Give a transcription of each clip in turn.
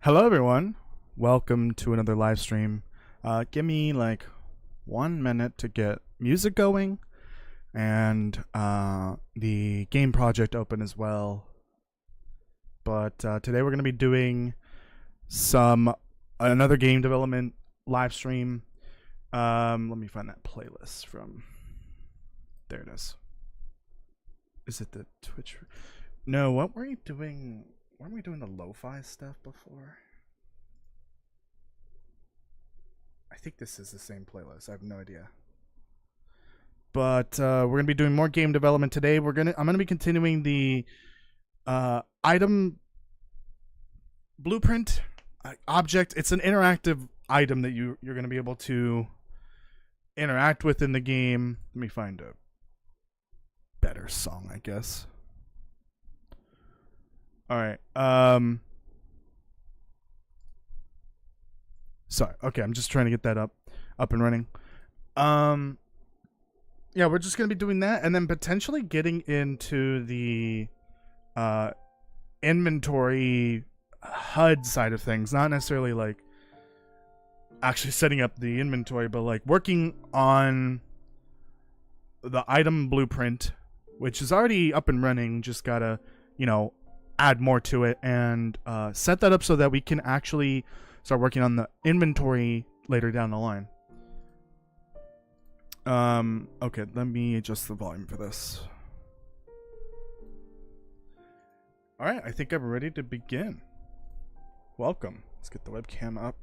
Hello, everyone. Welcome to another live stream. Give me like 1 minute to get music going and the game project open as well. But today we're going to be doing another game development live stream. Let me find that playlist from. There it is. Is it the Twitch? No, what were you doing? Weren't we doing the lo-fi stuff before? I think this is the same playlist. I have no idea. But we're gonna be doing more game development today. I'm gonna be continuing the item blueprint object. It's an interactive item that you're gonna be able to interact with in the game. Let me find a better song, I guess. All right. Sorry. Okay, I'm just trying to get that up and running. Yeah, we're just gonna be doing that, and then potentially getting into the inventory HUD side of things. Not necessarily like actually setting up the inventory, but like working on the item blueprint, which is already up and running. Just gotta, add more to it and set that up so that we can actually start working on the inventory later down the line. Okay, let me adjust the volume for this. All right, I think I'm ready to begin. Welcome. Let's get the webcam up.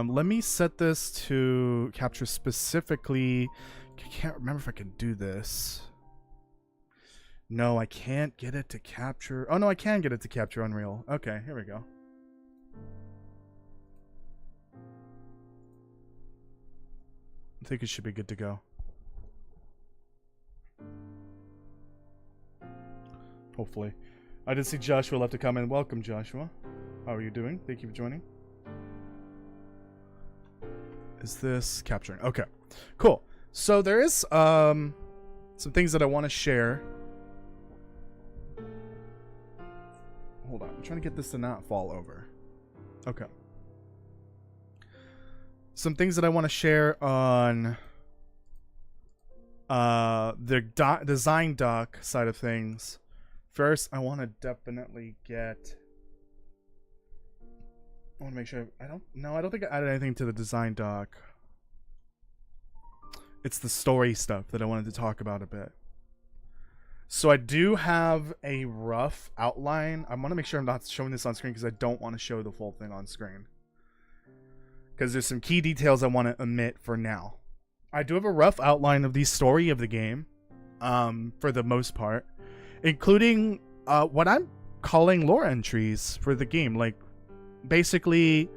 Let me set this to capture specifically. I can't remember if I can do this. No, I can't get it to capture. Oh, no, I can get it to capture Unreal. Okay, here we go. I think it should be good to go. Hopefully. I did see Joshua left a comment. Welcome, Joshua. How are you doing? Thank you for joining. Is this capturing? Okay, cool. So there is some things that I want to share. Hold on, I'm trying to get this to not fall over. Okay. Some things that I want to share on the design doc side of things. First, I want to definitely get. I want to make sure I don't think I added anything to the design doc. It's the story stuff that I wanted to talk about a bit. So I do have a rough outline. I want to make sure I'm not showing this on screen because I don't want to show the full thing on screen. Because there's some key details I want to omit for now. I do have a rough outline of the story of the game, for the most part, including what I'm calling lore entries for the game. Like, basically,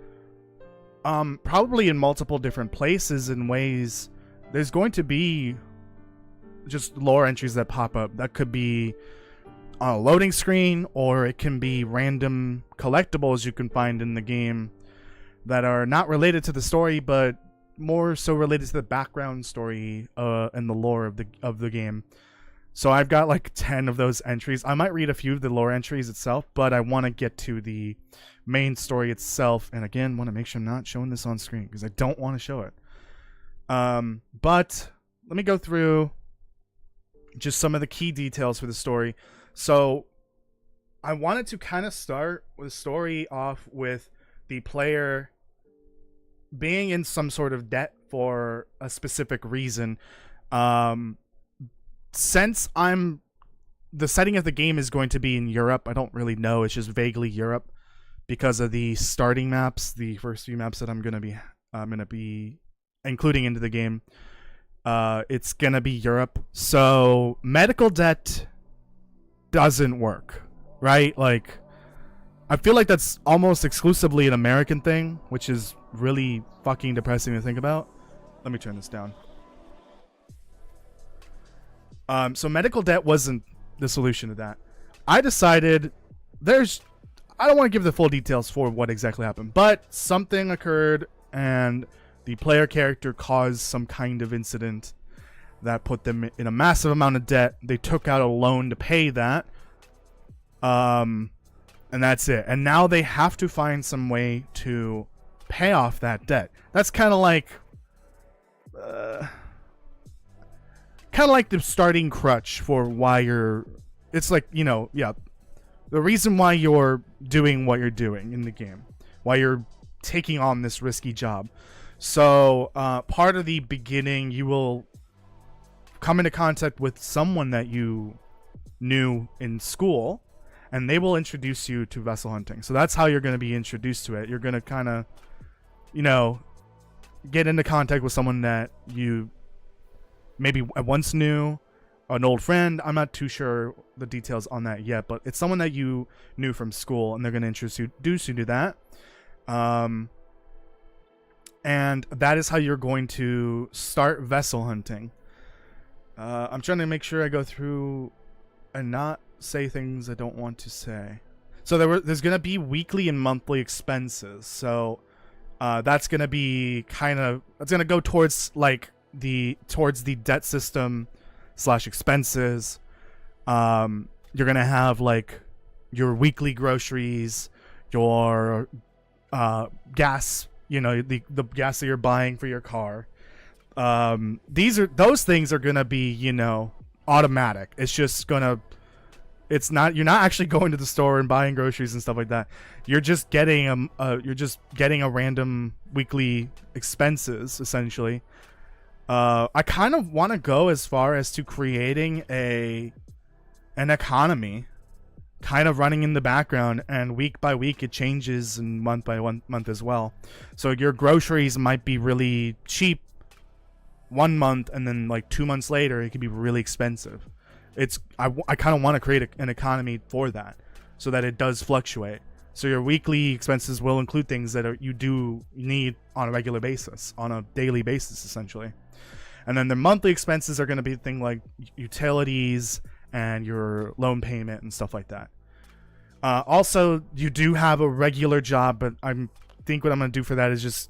probably in multiple different places and ways. There's going to be just lore entries that pop up. That could be on a loading screen, or it can be random collectibles you can find in the game that are not related to the story, but more so related to the background story and the lore of the game. So I've got like 10 of those entries. I might read a few of the lore entries itself, but I want to get to the main story itself. And again, want to make sure I'm not showing this on screen because I don't want to show it. But let me go through just some of the key details for the story. So I wanted to kind of start the story off with the player being in some sort of debt for a specific reason. Since the setting of the game is going to be in Europe, I don't really know. It's just vaguely Europe because of the starting maps, the first few maps that I'm gonna be including into the game. It's gonna be Europe, so medical debt doesn't work, right? Like, I feel like that's almost exclusively an American thing, which is really fucking depressing to think about. Let me turn this down. So medical debt wasn't the solution to that. I decided I don't want to give the full details for what exactly happened, but something occurred and the player character caused some kind of incident that put them in a massive amount of debt. They took out a loan to pay that. And that's it. And now they have to find some way to pay off that debt. That's kind of like the starting crutch for why you're, it's like, you know, yeah, the reason why you're doing what you're doing in the game, why you're taking on this risky job. So part of the beginning, you will come into contact with someone that you knew in school, and they will introduce you to vessel hunting. So that's how you're going to be introduced to it. You're going to kind of, you know, get into contact with someone that you maybe once knew, an old friend. I'm not too sure the details on that yet, but it's someone that you knew from school, and they're going to introduce you to that. And that is how you're going to start vessel hunting. I'm trying to make sure I go through and not say things I don't want to say. So there's going to be weekly and monthly expenses. So that's going to be it's going to go towards like towards the debt system / expenses. You're going to have like your weekly groceries, your gas, you know, the gas that you're buying for your car. Those things are going to be, you know, automatic. It's just going to, you're not actually going to the store and buying groceries and stuff like that. You're just getting a random weekly expenses, essentially. I kind of want to go as far as to creating an economy kind of running in the background, and week by week it changes, and month by month as well. So your groceries might be really cheap 1 month, and then like 2 months later it could be really expensive. I kind of want to create an economy for that, so that it does fluctuate. So your weekly expenses will include things that you do need on a regular basis, on a daily basis, essentially. And then the monthly expenses are going to be things like utilities and your loan payment and stuff like that. Also, you do have a regular job, but I think what I'm going to do for that is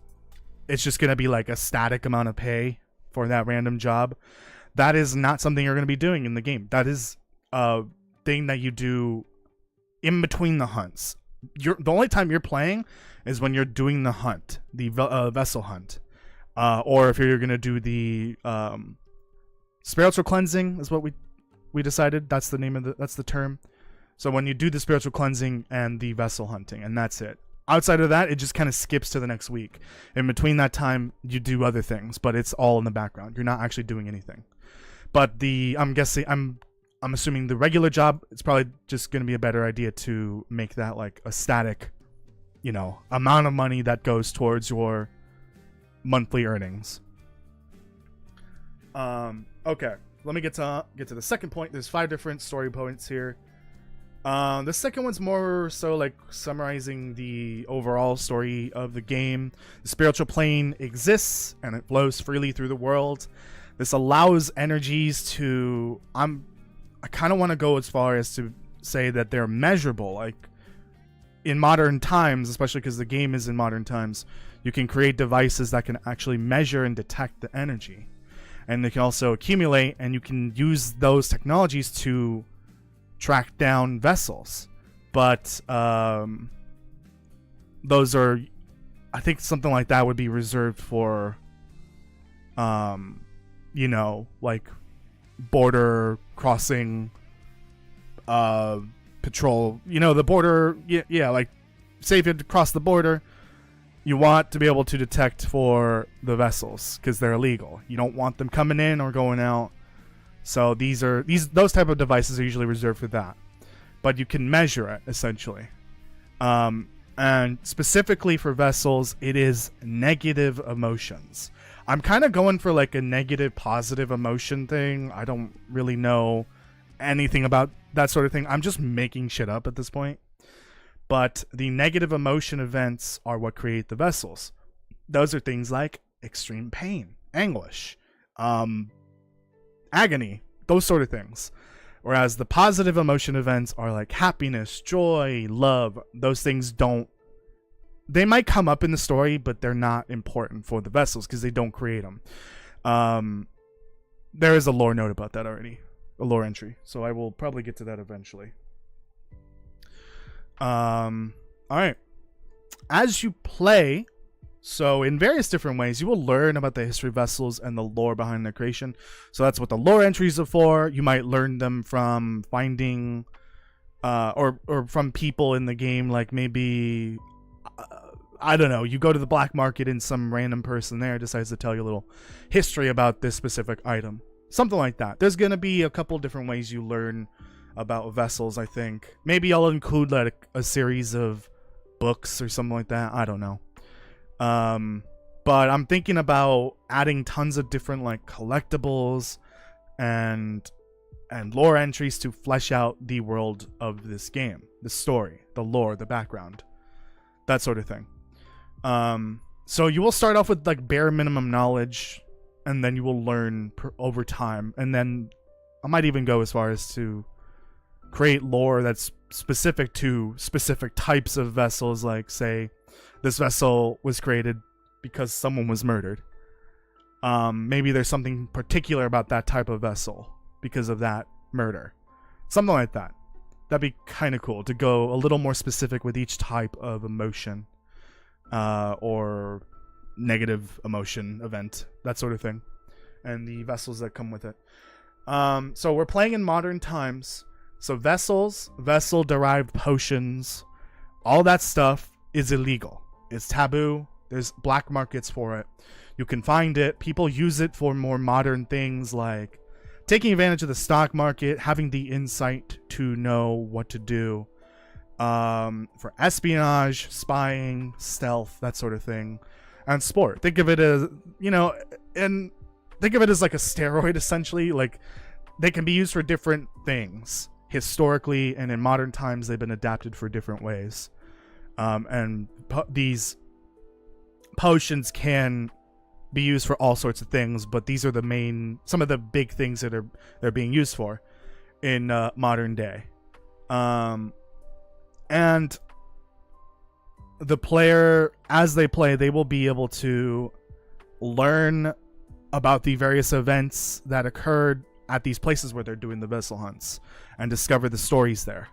it's just going to be like a static amount of pay for that random job. That is not something you're going to be doing in the game. That is a thing that you do in between the hunts. The only time you're playing is when you're doing the hunt, the vessel hunt, or if you're going to do the spiritual cleansing is what we decided. That's the term. So when you do the spiritual cleansing and the vessel hunting, and that's it. Outside of that, it just kind of skips to the next week. In between that time, you do other things, but it's all in the background. You're not actually doing anything. But I'm assuming the regular job, it's probably just going to be a better idea to make that like a static, you know, amount of money that goes towards your monthly earnings. Okay, let me get to the second point. There's 5 different story points here. The second one's more so like summarizing the overall story of the game. The spiritual plane exists and it flows freely through the world. This allows energies to, I kind of want to go as far as to say that they're measurable. Like in modern times, especially because the game is in modern times, you can create devices that can actually measure and detect the energy. And they can also accumulate, and you can use those technologies to track down vessels. But those are, I think something like that would be reserved for, you know, like border crossing patrol, you know, the border, yeah, like say if you had to cross the border, you want to be able to detect for the vessels because they're illegal. You don't want them coming in or going out. So those type of devices are usually reserved for that. But you can measure it essentially. And specifically for vessels, it is negative emotions. I'm kind of going for like a negative positive emotion thing. I don't really know anything about that sort of thing. I'm just making shit up at this point. But the negative emotion events are what create the vessels. Those are things like extreme pain, anguish, agony, those sort of things. Whereas the positive emotion events are like happiness, joy, love. Those things they might come up in the story, but they're not important for the vessels because they don't create them. There is a lore note about that already, a lore entry. So I will probably get to that eventually. All right. As you play, so in various different ways, you will learn about the history of vessels and the lore behind their creation. So that's what the lore entries are for. You might learn them from finding, or from people in the game, like maybe, I don't know, you go to the black market and some random person there decides to tell you a little history about this specific item. Something like that. There's going to be a couple different ways you learn about vessels, I think. Maybe I'll include like a series of books or something like that. I don't know. But I'm thinking about adding tons of different like collectibles and lore entries to flesh out the world of this game, the story, the lore, the background, that sort of thing. So you will start off with like bare minimum knowledge, and then you will learn over time, and then I might even go as far as to create lore that's specific to specific types of vessels, like say this vessel was created because someone was murdered. Maybe there's something particular about that type of vessel because of that murder. Something like that. That'd be kind of cool to go a little more specific with each type of emotion, or negative emotion event, that sort of thing, and the vessels that come with it. So we're playing in modern times. So vessels, vessel-derived potions, all that stuff is illegal. It's taboo. There's black markets for it. You can find it. People use it for more modern things like taking advantage of the stock market, having the insight to know what to do, for espionage, spying, stealth, that sort of thing, and sport. Think of it as, and think of it as like a steroid, essentially. Like, they can be used for different things. Historically and in modern times, they've been adapted for different ways. And these potions can be used for all sorts of things, but these are some of the big things that they're being used for in modern day. And the player, as they play, they will be able to learn about the various events that occurred at these places where they're doing the vessel hunts and discover the stories there.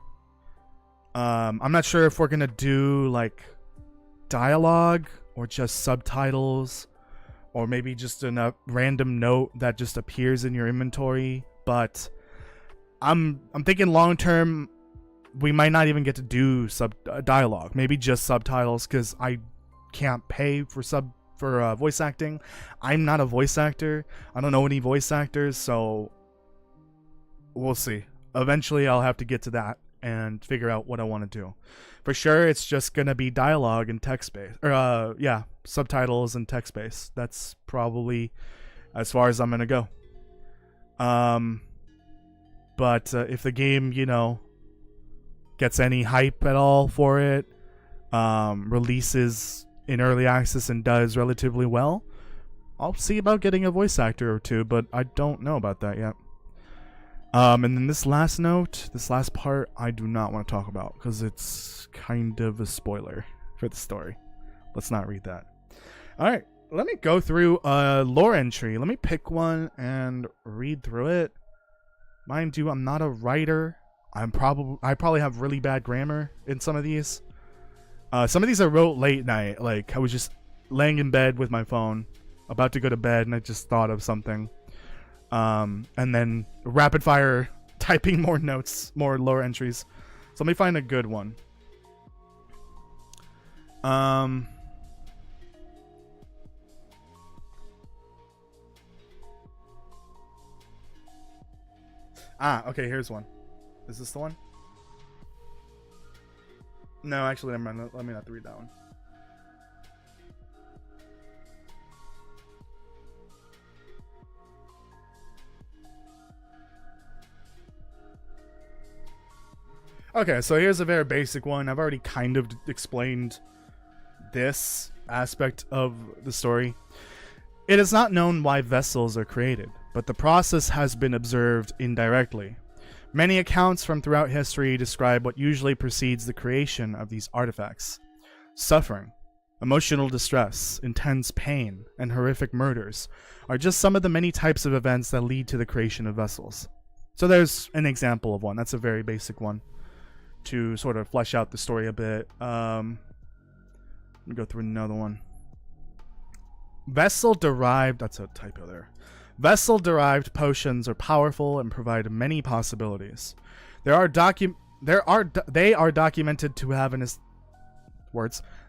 I'm not sure if we're gonna do like dialogue or just subtitles, or maybe just a random note that just appears in your inventory, but I'm thinking long term we might not even get to do dialogue, maybe just subtitles, because I can't pay for voice acting. I'm not a voice actor. I don't know any voice actors, so we'll see. Eventually I'll have to get to that and figure out what I want to do. For sure, it's just gonna be dialogue and text-based, or subtitles and text-based. That's probably as far as I'm gonna go. But if the game, gets any hype at all for it, releases in early access and does relatively well, I'll see about getting a voice actor or two, but I don't know about that yet. And then this last part, I do not want to talk about because it's kind of a spoiler for the story. Let's not read that. All right, let me go through a lore entry. Let me pick one and read through it. Mind you, I'm not a writer. I probably have really bad grammar in some of these. Some of these I wrote late night. Like, I was just laying in bed with my phone, about to go to bed, and I just thought of something. And then rapid fire typing more notes, more lore entries. So let me find a good one. Okay, here's one. Is this the one? No, actually, never mind. Let me not read that one. Okay, so here's a very basic one. I've already kind of explained this aspect of the story. It is not known why vessels are created, but the process has been observed indirectly. Many accounts from throughout history describe what usually precedes the creation of these artifacts. Suffering, emotional distress, intense pain, and horrific murders are just some of the many types of events that lead to the creation of vessels. So there's an example of one. That's a very basic one. to sort of flesh out the story a bit. Let me go through another one. Vessel derived, that's a typo there. Vessel derived potions are powerful and provide many possibilities. They are documented to have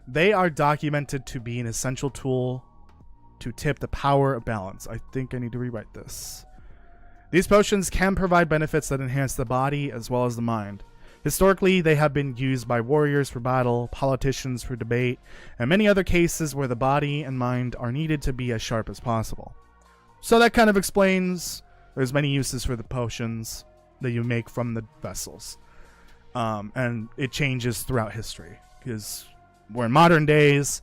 They are documented to be an essential tool to tip the power of balance. I think I need to rewrite this. These potions can provide benefits that enhance the body as well as the mind. Historically, they have been used by warriors for battle, politicians for debate, and many other cases where the body and mind are needed to be as sharp as possible. So that kind of explains there's many uses for the potions that you make from the vessels. And it changes throughout history because we're in modern days.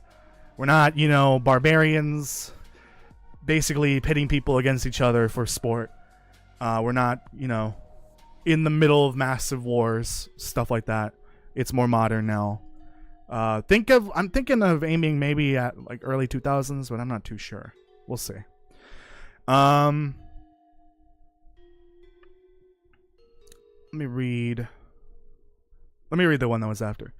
We're not, barbarians basically pitting people against each other for sport. We're not, in the middle of massive wars, stuff like that. It's more modern now. I'm thinking of aiming maybe at like early 2000s, but I'm not too sure. We'll see. Let me read the one that was after.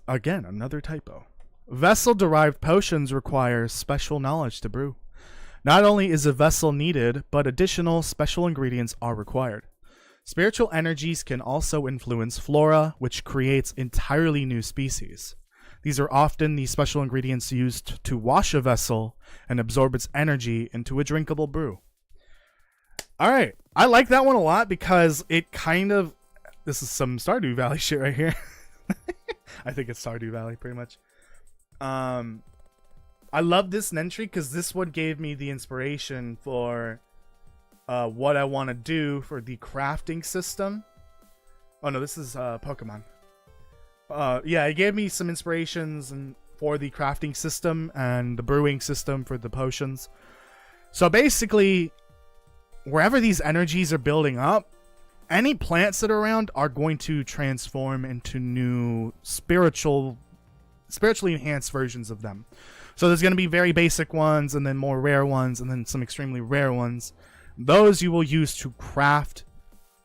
Again, another typo. Vessel-derived potions require special knowledge to brew. Not only is a vessel needed, but additional special ingredients are required. Spiritual energies can also influence flora, which creates entirely new species. These are often the special ingredients used to wash a vessel and absorb its energy into a drinkable brew. All right. I like that one a lot because it kind of... This is some Stardew Valley shit right here. I think it's Stardew Valley, pretty much. I love this entry because this one gave me the inspiration for what I want to do for the crafting system. Oh no, this is Pokemon. Yeah, it gave me some inspirations for the crafting system and the brewing system for the potions. So basically, wherever these energies are building up, any plants that are around are going to transform into new spiritually enhanced versions of them. So there's going to be very basic ones, and then more rare ones, and then some extremely rare ones. Those you will use to craft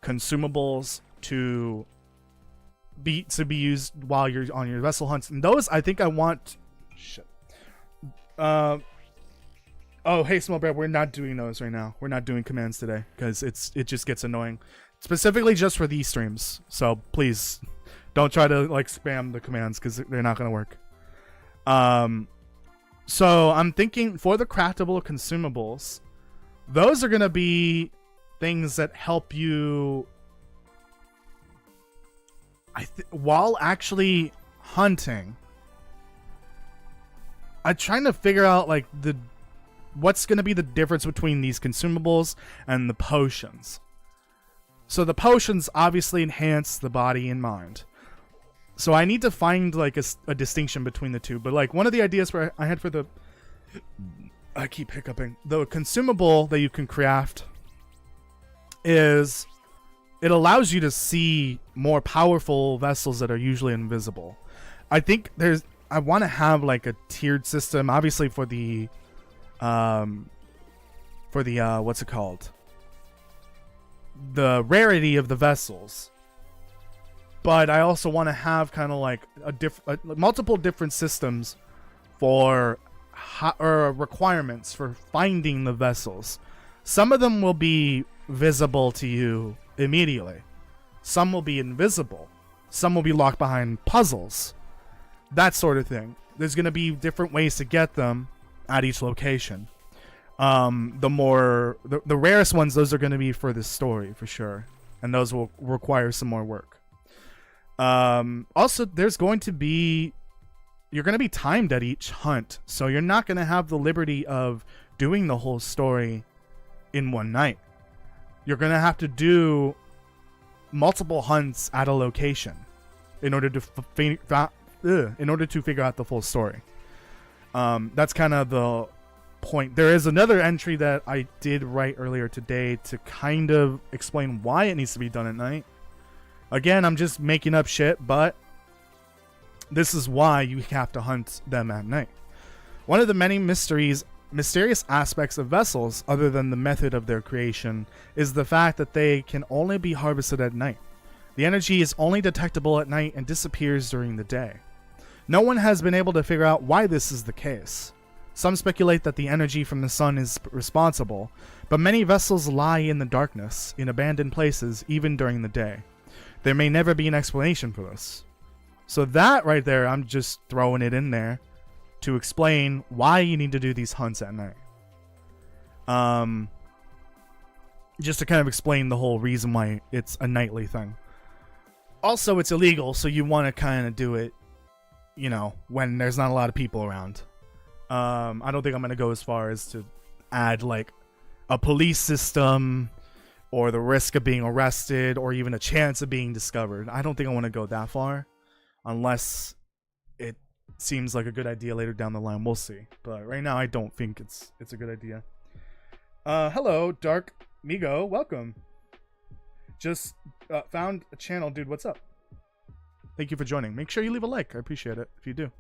consumables to be used while you're on your vessel hunts. And those, I think I want... Shit. Oh, hey, Small Bear, we're not doing those right now. We're not doing commands today, because it just gets annoying. Specifically just for these streams. So please, don't try to like spam the commands, because they're not going to work. So I'm thinking for the craftable consumables, those are going to be things that help you while actually hunting. I'm trying to figure out like what's going to be the difference between these consumables and the potions. So the potions obviously enhance the body and mind. So I need to find like a distinction between the two. But like one of the ideas I had for the... I keep hiccuping. The consumable that you can craft is... It allows you to see more powerful vessels that are usually invisible. I think I want to have like a tiered system, obviously for the what's it called? The rarity of the vessels. But I also want to have kind of like multiple different systems for requirements for finding the vessels. Some of them will be visible to you immediately. Some will be invisible. Some will be locked behind puzzles. That sort of thing. There's going to be different ways to get them at each location. The rarest ones, those are going to be for the story for sure. And those will require some more work. Also, you're going to be timed at each hunt. So you're not going to have the liberty of doing the whole story in one night. You're going to have to do multiple hunts at a location in order to figure out the full story. That's kind of the point. There is another entry that I did write earlier today to kind of explain why it needs to be done at night. Again, I'm just making up shit, but this is why you have to hunt them at night. One of the many mysterious aspects of vessels, other than the method of their creation, is the fact that they can only be harvested at night. The energy is only detectable at night and disappears during the day. No one has been able to figure out why this is the case. Some speculate that the energy from the sun is responsible, but many vessels lie in the darkness, in abandoned places, even during the day. There may never be an explanation for this. So that right there, I'm just throwing it in there to explain why you need to do these hunts at night. Just to kind of explain the whole reason why it's a nightly thing. Also, it's illegal, so you want to kind of do it, you know, when there's not a lot of people around. I don't think I'm going to go as far as to add, like, a police system or the risk of being arrested or even a chance of being discovered. I don't think I want to go that far unless it seems like a good idea later down the line. We'll see. But right now, I don't think it's a good idea. Hello, Dark Migo. Welcome. Just found a channel. Dude, what's up? Thank you for joining. Make sure you leave a like. I appreciate it if you do.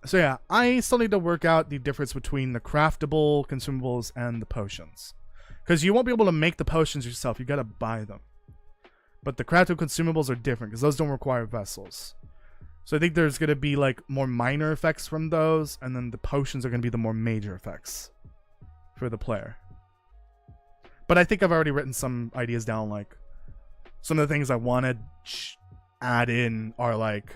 So yeah, I still need to work out the difference between the craftable consumables and the potions. Because you won't be able to make the potions yourself. You gotta buy them. But the craftable consumables are different because those don't require vessels. So I think there's going to be like more minor effects from those. And then the potions are going to be the more major effects for the player. But I think I've already written some ideas down. Like some of the things I want to add in are like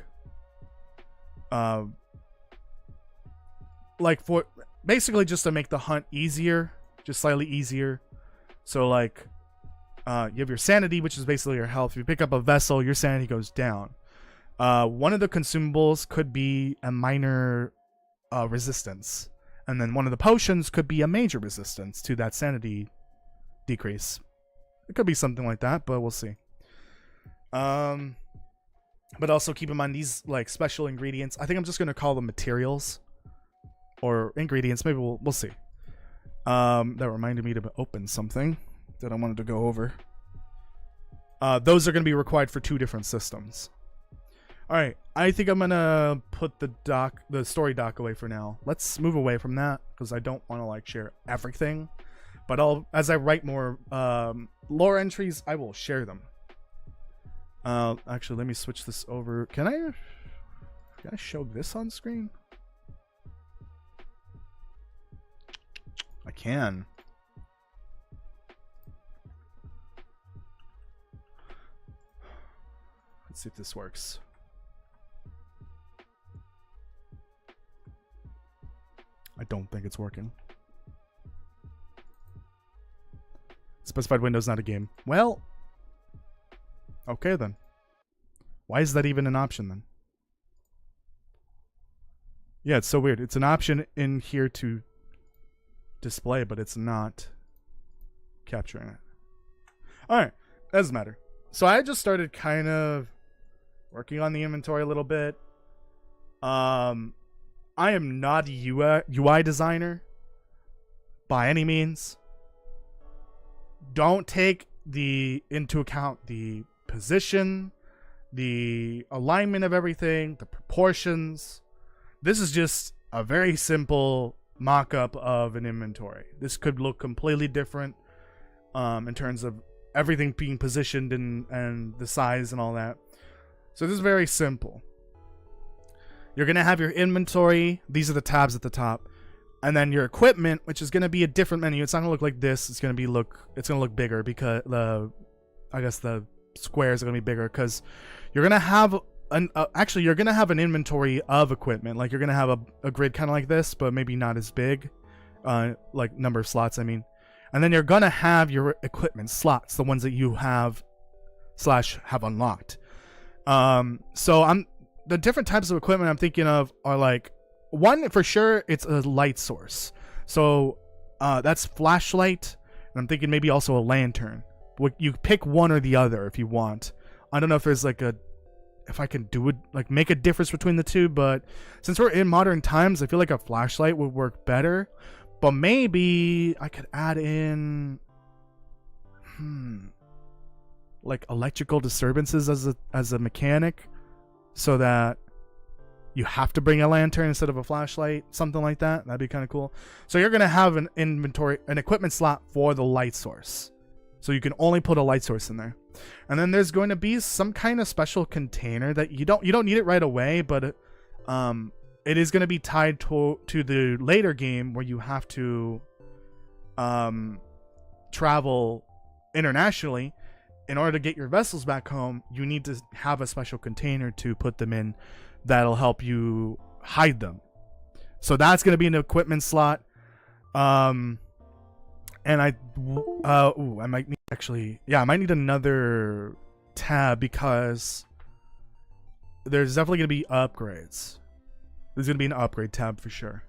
for basically just to make the hunt easier, just slightly easier. So like you have your sanity, which is basically your health. If you pick up a vessel, your sanity goes down. One of the consumables could be a minor resistance, and then one of the potions could be a major resistance to that sanity decrease. It could be something like that, but we'll see. But also keep in mind these like special ingredients. I think I'm just gonna call them materials or ingredients. Maybe we'll see. That reminded me to open something that I wanted to go over. Those are going to be required for 2 different systems. Alright, I think I'm going to put the story doc away for now. Let's move away from that, because I don't want to like share everything. But as I write more lore entries, I will share them. Actually, let me switch this over. Can I show this on screen? I can. Let's see if this works. I don't think it's working. Specified window's not a game. Well, okay then. Why is that even an option then? Yeah, it's so weird. It's an option in here to display, but it's not capturing it. Alright, doesn't matter. So I just started kind of working on the inventory a little bit. I am not a UI designer by any means. Don't take into account the position, the alignment of everything, the proportions. This is just a very simple mock-up of an inventory. This could look completely different in terms of everything being positioned and the size and all that. So this is very simple. You're going to have your inventory. These are the tabs at the top. And then your equipment, which is going to be a different menu. It's not going to look like this. It's going to look bigger because I guess the squares are going to be bigger because you're going to have actually you're going to have an inventory of equipment. Like you're going to have a grid kind of like this, but maybe not as big. Like number of slots, I mean. And then you're going to have your equipment slots, the ones that you have / have unlocked. So the different types of equipment I'm thinking of are like, one for sure, it's a light source. So that's flashlight, and I'm thinking maybe also a lantern. You pick one or the other if you want. I don't know if there's like if I can do it, like make a difference between the two, but since we're in modern times, I feel like a flashlight would work better. But maybe I could add in like electrical disturbances as a mechanic, so that you have to bring a lantern instead of a flashlight, something like that. That'd be kind of cool. So you're gonna have an equipment slot for the light source, So you can only put a light source in there. And then there's going to be some kind of special container that you don't need it right away, but it is going to be tied to the later game where you have to travel internationally. In order to get your vessels back home, you need to have a special container to put them in that'll help you hide them. So that's going to be an equipment slot. And I might need I might need another tab because there's definitely going to be upgrades. There's going to be an upgrade tab for sure.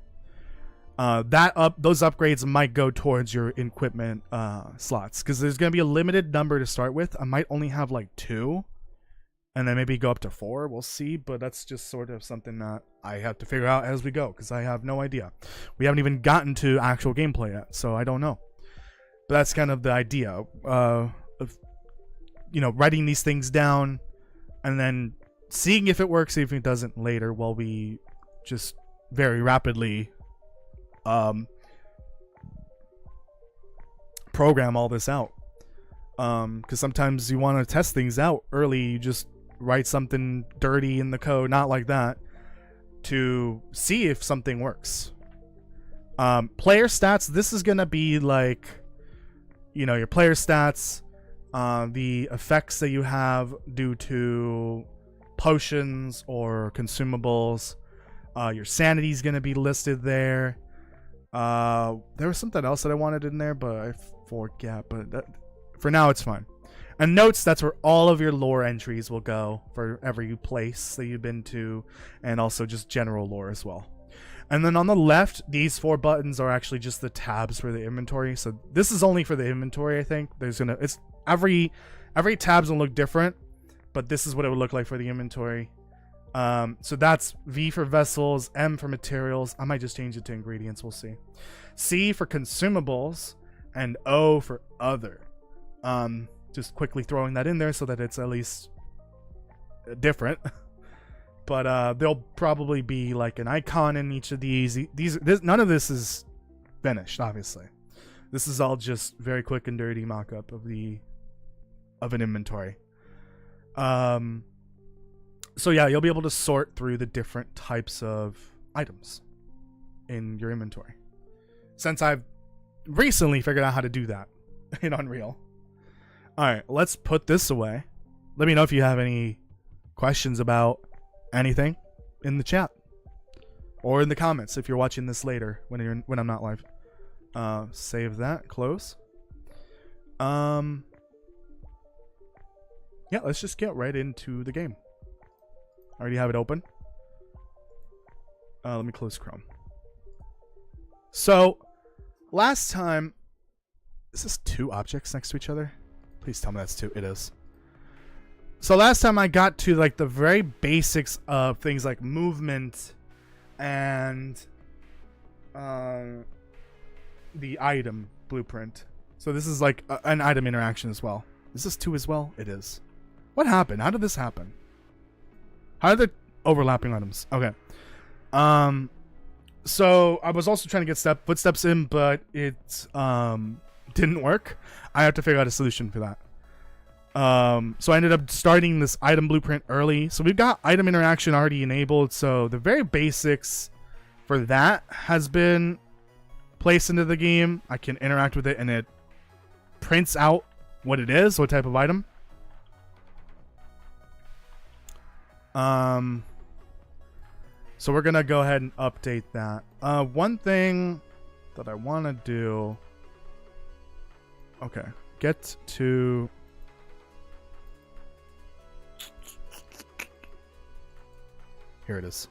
Those upgrades might go towards your equipment slots because there's going to be a limited number to start with. I might only have like 2 and then maybe go up to 4. We'll see, but that's just sort of something that I have to figure out as we go because I have no idea. We haven't even gotten to actual gameplay yet, so I don't know. But that's kind of the idea of writing these things down and then seeing if it works, see if it doesn't later while we just very rapidly program all this out. Because sometimes you want to test things out early. You just write something dirty in the code, not like that, to see if something works. Player stats, this is gonna be like, your player stats, the effects that you have due to potions or consumables. Your sanity is gonna be listed there. There was something else that I wanted in there, but I forget. But for now, it's fine. And notes, that's where all of your lore entries will go for every place that you've been to, and also just general lore as well. And then on the left, these 4 buttons are actually just the tabs for the inventory. So this is only for the inventory, I think. It's every tab's gonna look different, but this is what it would look like for the inventory. So that's V for vessels, M for materials. I might just change it to ingredients, we'll see. C for consumables, and O for other. Just quickly throwing that in there so that it's at least different. But there'll probably be like an icon in each of these. None of this is finished, obviously. This is all just very quick and dirty mock-up of an inventory. So yeah, you'll be able to sort through the different types of items in your inventory. Since I've recently figured out how to do that in Unreal. Alright, let's put this away. Let me know if you have any questions about anything in the chat. Or in the comments if you're watching this later when I'm not live. Save that, close. Yeah, let's just get right into the game. I already have it open. Let me close Chrome. So, last time... Is this 2 objects next to each other? Please tell me that's 2. It is. So last time I got to like the very basics of things like movement and the item blueprint. So this is like an item interaction as well. Is this 2 as well? It is. What happened? How did this happen? How are the overlapping items? Okay. So I was also trying to get footsteps in, but it didn't work. I have to figure out a solution for that. So I ended up starting this item blueprint early. So we've got item interaction already enabled. So the very basics for that has been placed into the game. I can interact with it and it prints out what it is, what type of item. So we're gonna go ahead and update that. One thing that I want to do. Okay, get to. Here it is.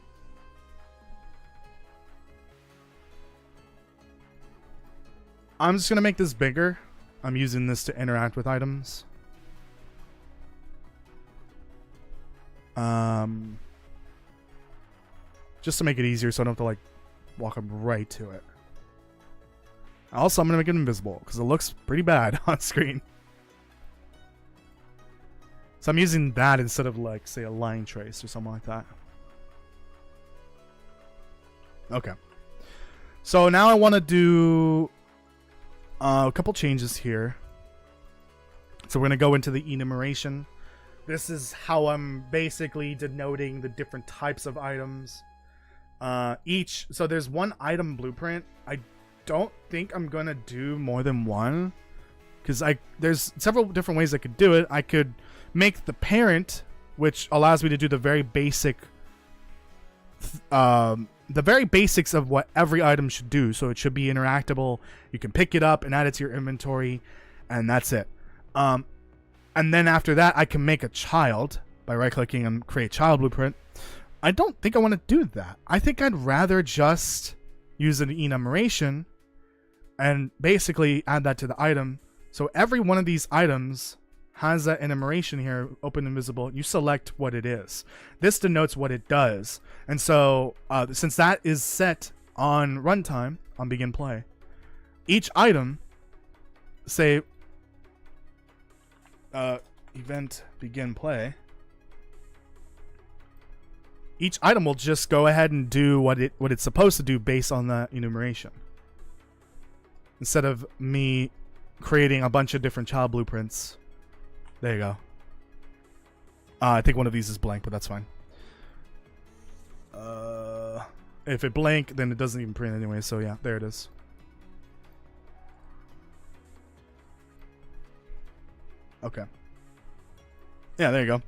I'm just gonna make this bigger. I'm using this to interact with items. Just to make it easier so I don't have to like walk up right to it. Also, I'm gonna make it invisible because it looks pretty bad on screen. So I'm using that instead of like, say, a line trace or something like that. Okay. So now I want to do a couple changes here. So we're going to go into the enumeration. This is how I'm basically denoting the different types of items. So there's one item blueprint. I don't think I'm going to do more than one, because there's several different ways I could do it. I could make the parent, which allows me to do the very basic, the very basics of what every item should do. So it should be interactable. You can pick it up and add it to your inventory, and that's it. And then after that, I can make a child by right-clicking and create child blueprint. I don't think I want to do that. I think I'd rather just use an enumeration and basically add that to the item. So every one of these items has that enumeration here, open and visible. You select what it is. This denotes what it does. And so since that is set on runtime, on begin play, each item, say event begin play, each item will just go ahead and do what it's supposed to do based on that enumeration, instead of me creating a bunch of different child blueprints. There you go. I think one of these is blank, but that's fine. If it blank, then it doesn't even print anyway, so yeah, there it is. Okay. Yeah, there you go.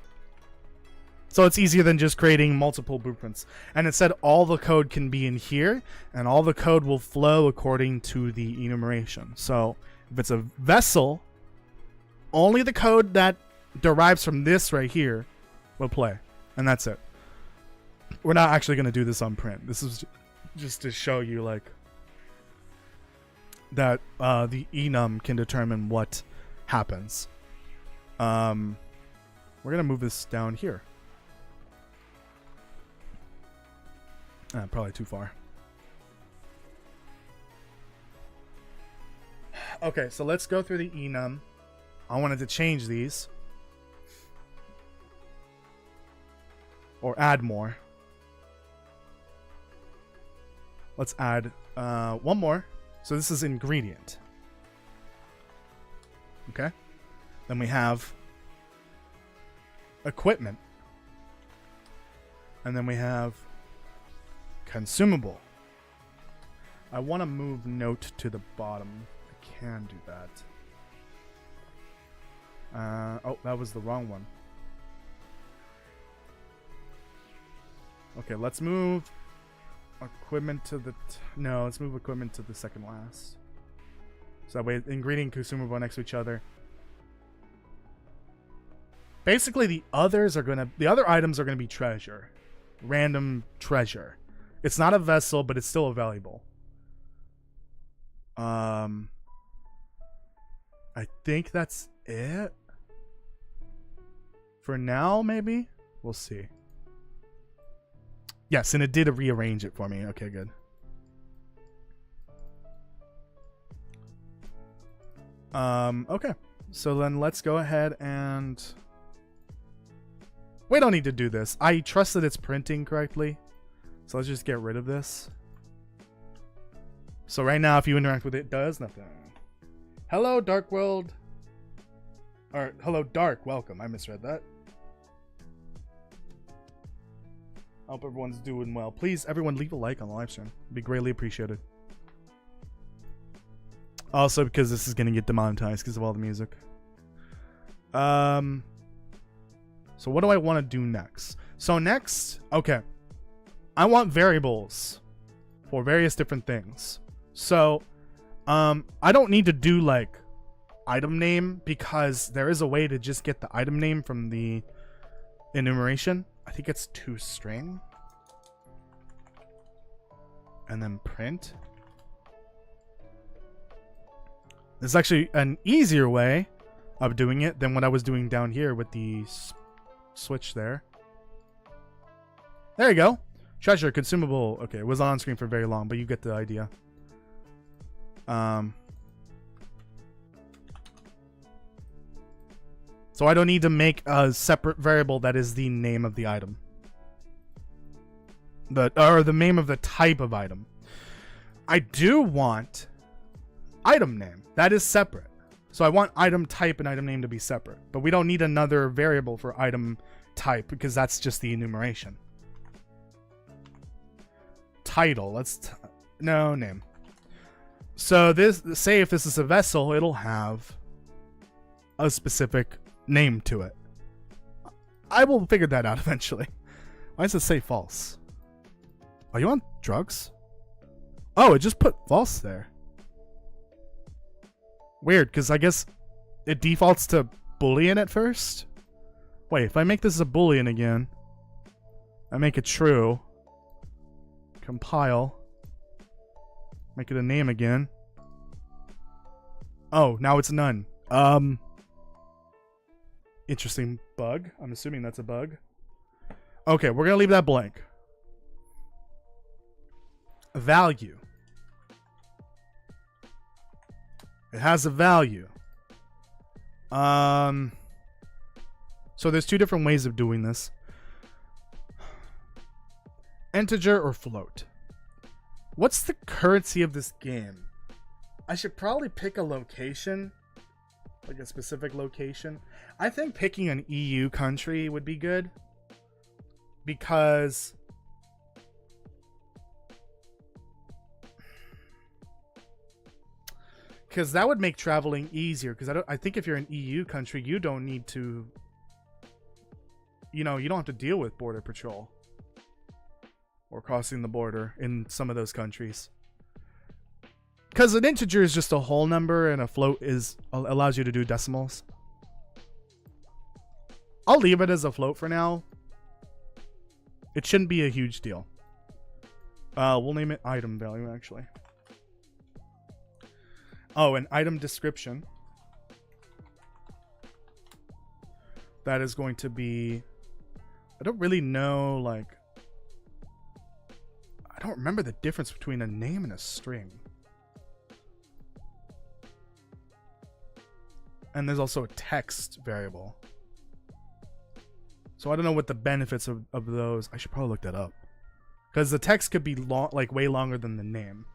So it's easier than just creating multiple blueprints. And it said all the code can be in here, and all the code will flow according to the enumeration. So if it's a vessel, only the code that derives from this right here will play. And that's it. We're not actually going to do this on print. This is just to show you, like, that the enum can determine what happens. We're going to move this down here. Probably too far. Okay, so let's go through the enum. I wanted to change these. Or add more. Let's add one more. So this is ingredient. Okay. Then we have equipment. And then we have consumable. I want to move note to the bottom. I can do that. Oh, that was the wrong one. Okay, let's move equipment to the... No, let's move equipment to the second last. So that way, ingredient and consumable next to each other. Basically, the other items are gonna be treasure. Random treasure. It's not a vessel, but it's still valuable. I think that's it. For now, maybe? We'll see. Yes, and it did rearrange it for me. Okay, good. Okay. So then let's go ahead and... We don't need to do this. I trust that it's printing correctly. So let's just get rid of this. So right now, if you interact with it, it does nothing. Hello, Dark World. Or, hello, Dark. Welcome. I misread that. I hope everyone's doing well. Please, everyone, leave a like on the live stream. It'd be greatly appreciated. Also, because this is going to get demonetized because of all the music. So what do I want to do next? So next, okay. I want variables for various different things. So, I don't need to do, like, item name, because there is a way to just get the item name from the enumeration. I think it's toString. And then print. There's actually an easier way of doing it than what I was doing down here with the switch there. There you go. Treasure, consumable. Okay, it was on screen for very long, but you get the idea. So I don't need to make a separate variable that is the name of the item. Or the name of the type of item. I do want item name. That is separate. So I want item type and item name to be separate, but we don't need another variable for item type because that's just the enumeration. Title, no, name. So this, say if this is a vessel, it'll have a specific name to it. I will figure that out eventually. Why does it say false? Are you on drugs? Oh, it just put false there. Weird, because I guess it defaults to Boolean at first. Wait, if I make this a Boolean again, I make it true. Compile. Make it a name again. Oh, now it's none. Interesting bug. I'm assuming that's a bug. Okay, we're gonna leave that blank. Value. It has a value. So there's two different ways of doing this. Integer or float. What's the currency of this game? I should probably pick a location. Like a specific location. I think picking an EU country would be good. Because that would make traveling easier. Because I think if you're an EU country, you don't need to, you don't have to deal with border patrol or crossing the border in some of those countries. Because an integer is just a whole number and a float allows you to do decimals. I'll leave it as a float for now. It shouldn't be a huge deal. We'll name it item value, actually. Oh, an item description. That is going to be... I don't really know, like... I don't remember the difference between a name and a string. And there's also a text variable. So I don't know what the benefits of those. I should probably look that up. Because the text could be long, like way longer than the name.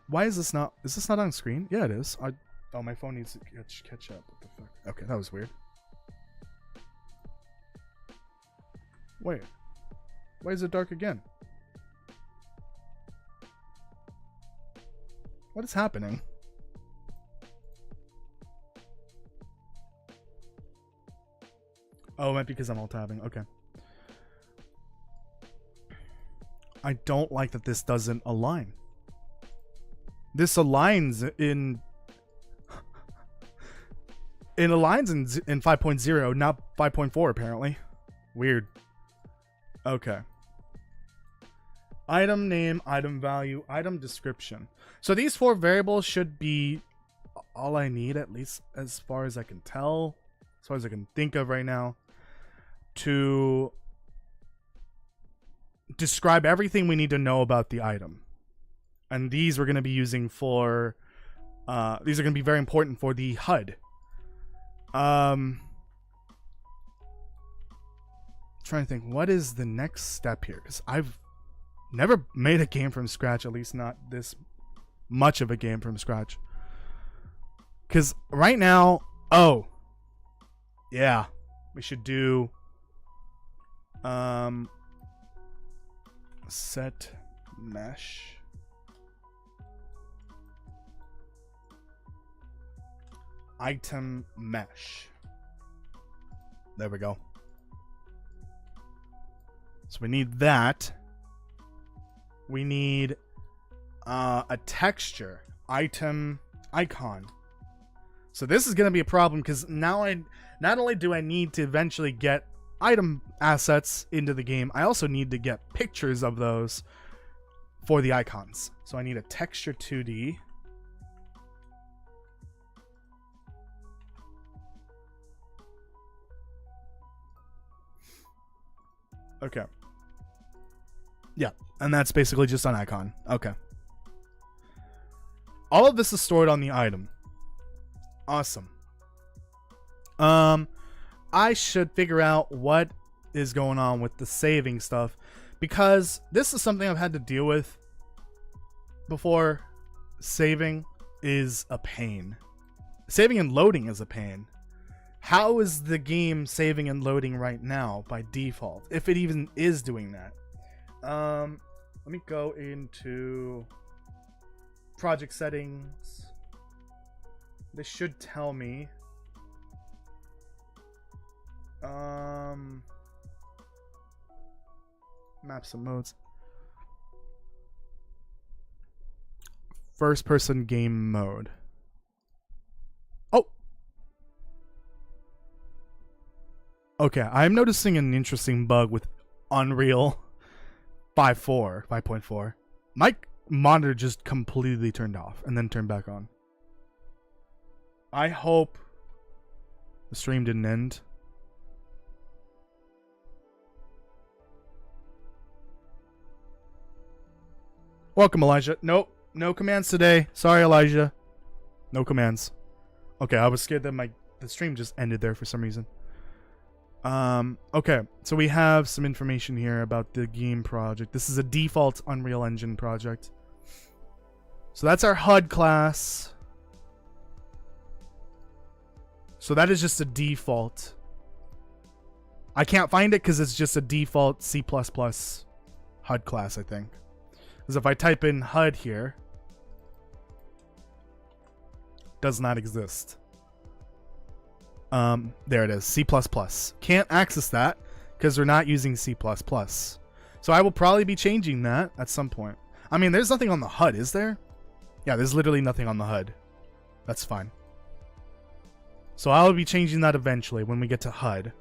Why is this not... Is this not on screen? Yeah, it is. Oh, my phone needs to catch up. What the fuck? Okay, that was weird. Wait. Why is it dark again? What is happening? Oh, it might be because I'm alt-tabbing. Okay. I don't like that this doesn't align. This aligns in... It aligns in 5.0, not 5.4 apparently. Weird. Okay. Item name, item value, item description. So these four variables should be all I need, at least as far as I can tell, as far as I can think of right now, to describe everything we need to know about the item. And these we're going to be using for, these are going to be very important for the HUD. Trying to think, what is the next step here? Because I've never made a game from scratch, at least not this much of a game from scratch. Because right now, oh, yeah, we should do set mesh. Item mesh. There we go. So we need that. We need a texture item icon. So this is going to be a problem because now not only do I need to eventually get item assets into the game, I also need to get pictures of those for the icons. So I need a texture 2D. Okay. Yeah, and that's basically just an icon. Okay. All of this is stored on the item. Awesome. I should figure out what is going on with the saving stuff, because this is something I've had to deal with before, saving is a pain. Saving and loading is a pain. How is the game saving and loading right now by default, if it even is doing that? Let me go into project settings. This should tell me. Maps and modes. First person game mode. Oh. Okay, I'm noticing an interesting bug with Unreal 5.4. My monitor just completely turned off and then turned back on. I hope the stream didn't end. Welcome, Elijah. Nope. No commands today. Sorry, Elijah. No commands. Okay, I was scared that the stream just ended there for some reason. Okay, so we have some information here about the game project. This is a default Unreal Engine project. So that's our HUD class. So that is just a default. I can't find it because it's just a default C++ HUD class, I think. Because if I type in HUD here, does not exist. There it is, C++. Can't access that because we're not using C++. So I will probably be changing that at some point. I mean, there's nothing on the HUD, is there? Yeah, there's literally nothing on the HUD. That's fine. So I'll be changing that eventually when we get to HUD.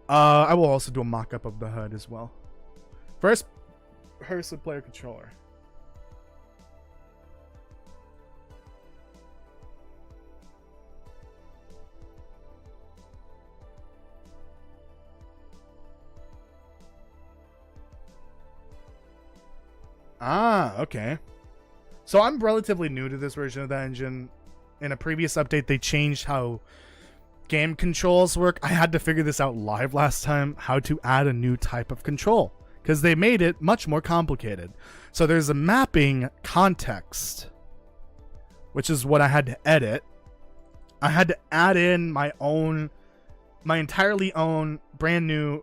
I will also do a mock-up of the HUD as well. First person player controller. Ah, okay. So I'm relatively new to this version of the engine. In a previous update, they changed how game controls work. I had to figure this out live last time, how to add a new type of control, because they made it much more complicated. So there's a mapping context, which is what I had to edit. I had to add in my entirely own brand new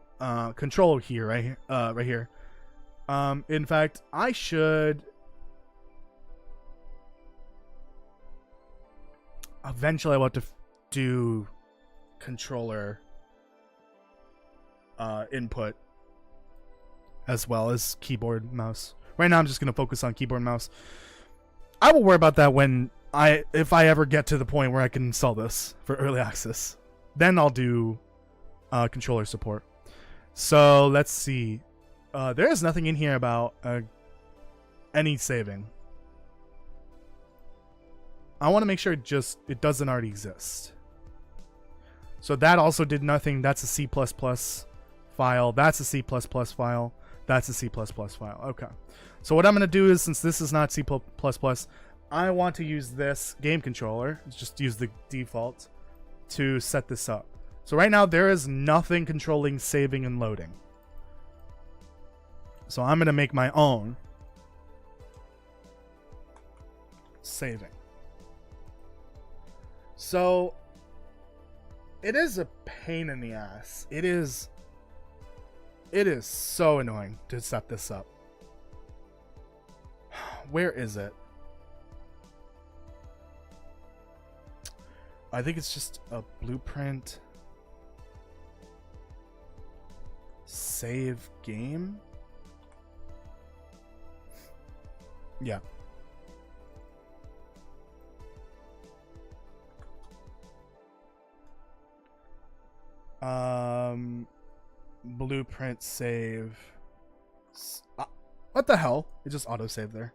controller here, right here. In fact, I should eventually I want to do controller input as well as keyboard mouse. Right now I'm just going to focus on keyboard and mouse. I will worry about that if I ever get to the point where I can install this for early access. Then I'll do controller support. So let's see. There is nothing in here about any saving. I want to make sure it doesn't already exist. So that also did nothing. That's a C++ file. That's a C++ file. That's a C++ file. Okay. So what I'm going to do is, since this is not C++, I want to use this game controller. Just use the default to set this up. So right now there is nothing controlling saving and loading. So I'm going to make my own saving. So it is a pain in the ass. It is so annoying to set this up. Where is it? I think it's just a blueprint. Save game? Yeah. Blueprint save. What the hell? It just auto-saved there.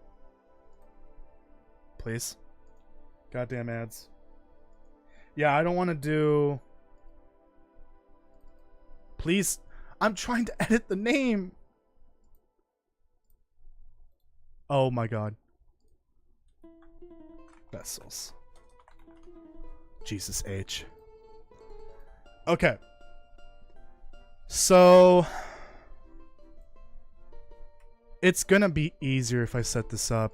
Please. Goddamn ads. Yeah, I don't want to do... Please. I'm trying to edit the name. Oh my god. Vessels. Jesus H. Okay. So it's gonna be easier if I set this up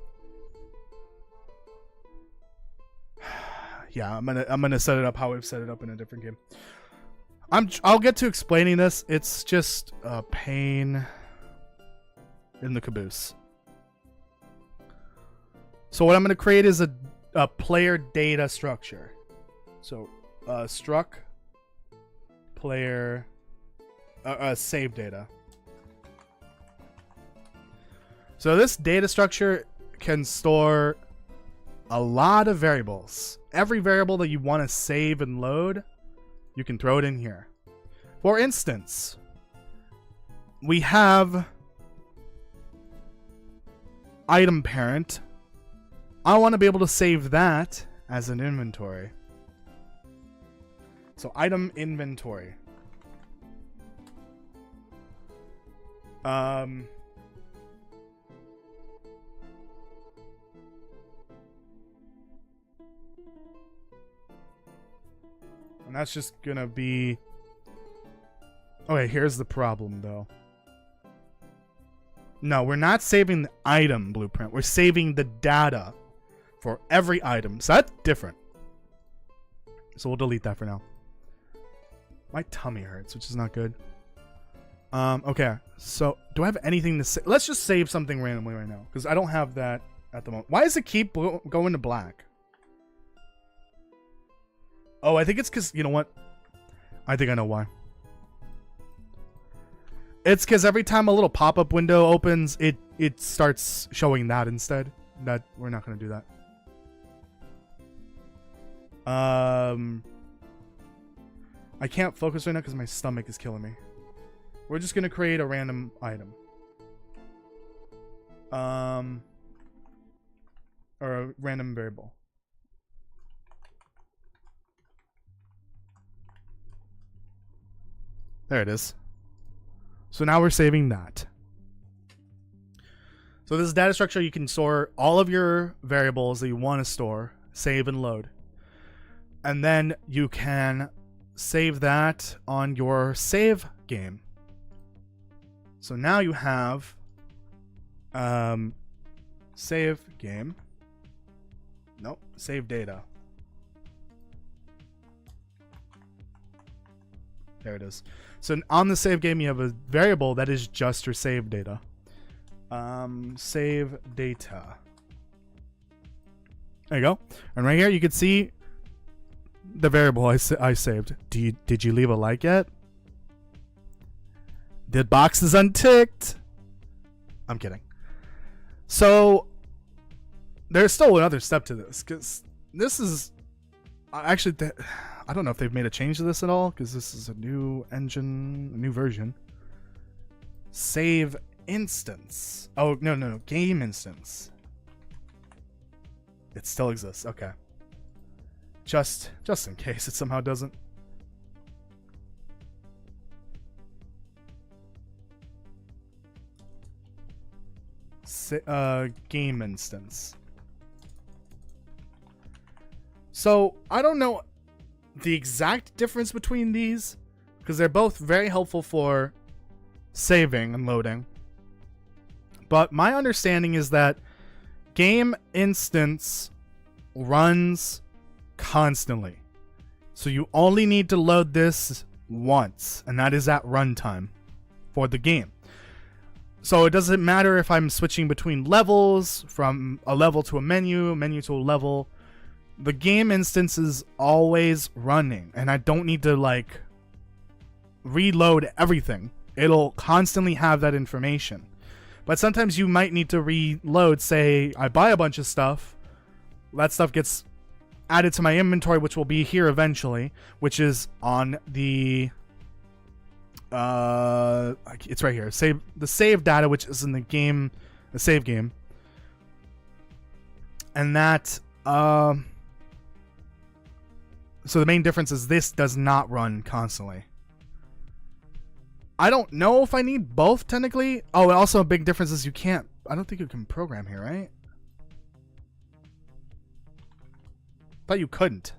yeah, I'm gonna set it up how I've set it up in a different game. I'll get to explaining this. It's just a pain in the caboose. So what I'm gonna create is a player data structure. So struct player save data. So this data structure can store a lot of variables. Every variable that you want to save and load, you can throw it in here. For instance, we have item parent. I want to be able to save that as an inventory. So item inventory. And that's just gonna be... Okay, here's the problem though. No, we're not saving the item blueprint. We're saving the data for every item. So that's different. So we'll delete that for now. My tummy hurts, which is not good. Okay, so do I have anything to say? Let's just save something randomly right now, because I don't have that at the moment. Why does it keep going to black? Oh, I think it's because, you know what? I think I know why. It's because every time a little pop-up window opens, it starts showing that instead. That we're not going to do that. I can't focus right now because my stomach is killing me. We're just going to create a random item. Or a random variable. There it is. So now we're saving that. So this data structure, you can store all of your variables that you want to store, save and load. And then you can save that on your save game. So now you have save game. Nope, save data. There it is. So on the save game, you have a variable that is just your save data. Save data. There you go. And right here, you can see the variable I saved. Did you leave a like yet? The box is unticked. I'm kidding. So there's still another step to this, because this is actually I don't know if they've made a change to this at all, because this is a new engine, a new version. Save instance. Oh, no. Game instance. It still exists. Okay. Just in case it somehow doesn't. Game instance. So, I don't know the exact difference between these, because they're both very helpful for saving and loading. But my understanding is that game instance runs constantly. So you only need to load this once, and that is at runtime for the game. So it doesn't matter if I'm switching between levels, from a level to a menu to a level. The game instance is always running, and I don't need to like reload everything. It'll constantly have that information. But sometimes you might need to reload. Say I buy a bunch of stuff, that stuff gets added to my inventory, which will be here eventually, which is on the it's right here. Save the save data, which is in the game, the save game. And that so the main difference is this does not run constantly. I don't know if I need both technically. Oh, and also a big difference is you can't, I don't think you can program here, right? Thought you couldn't.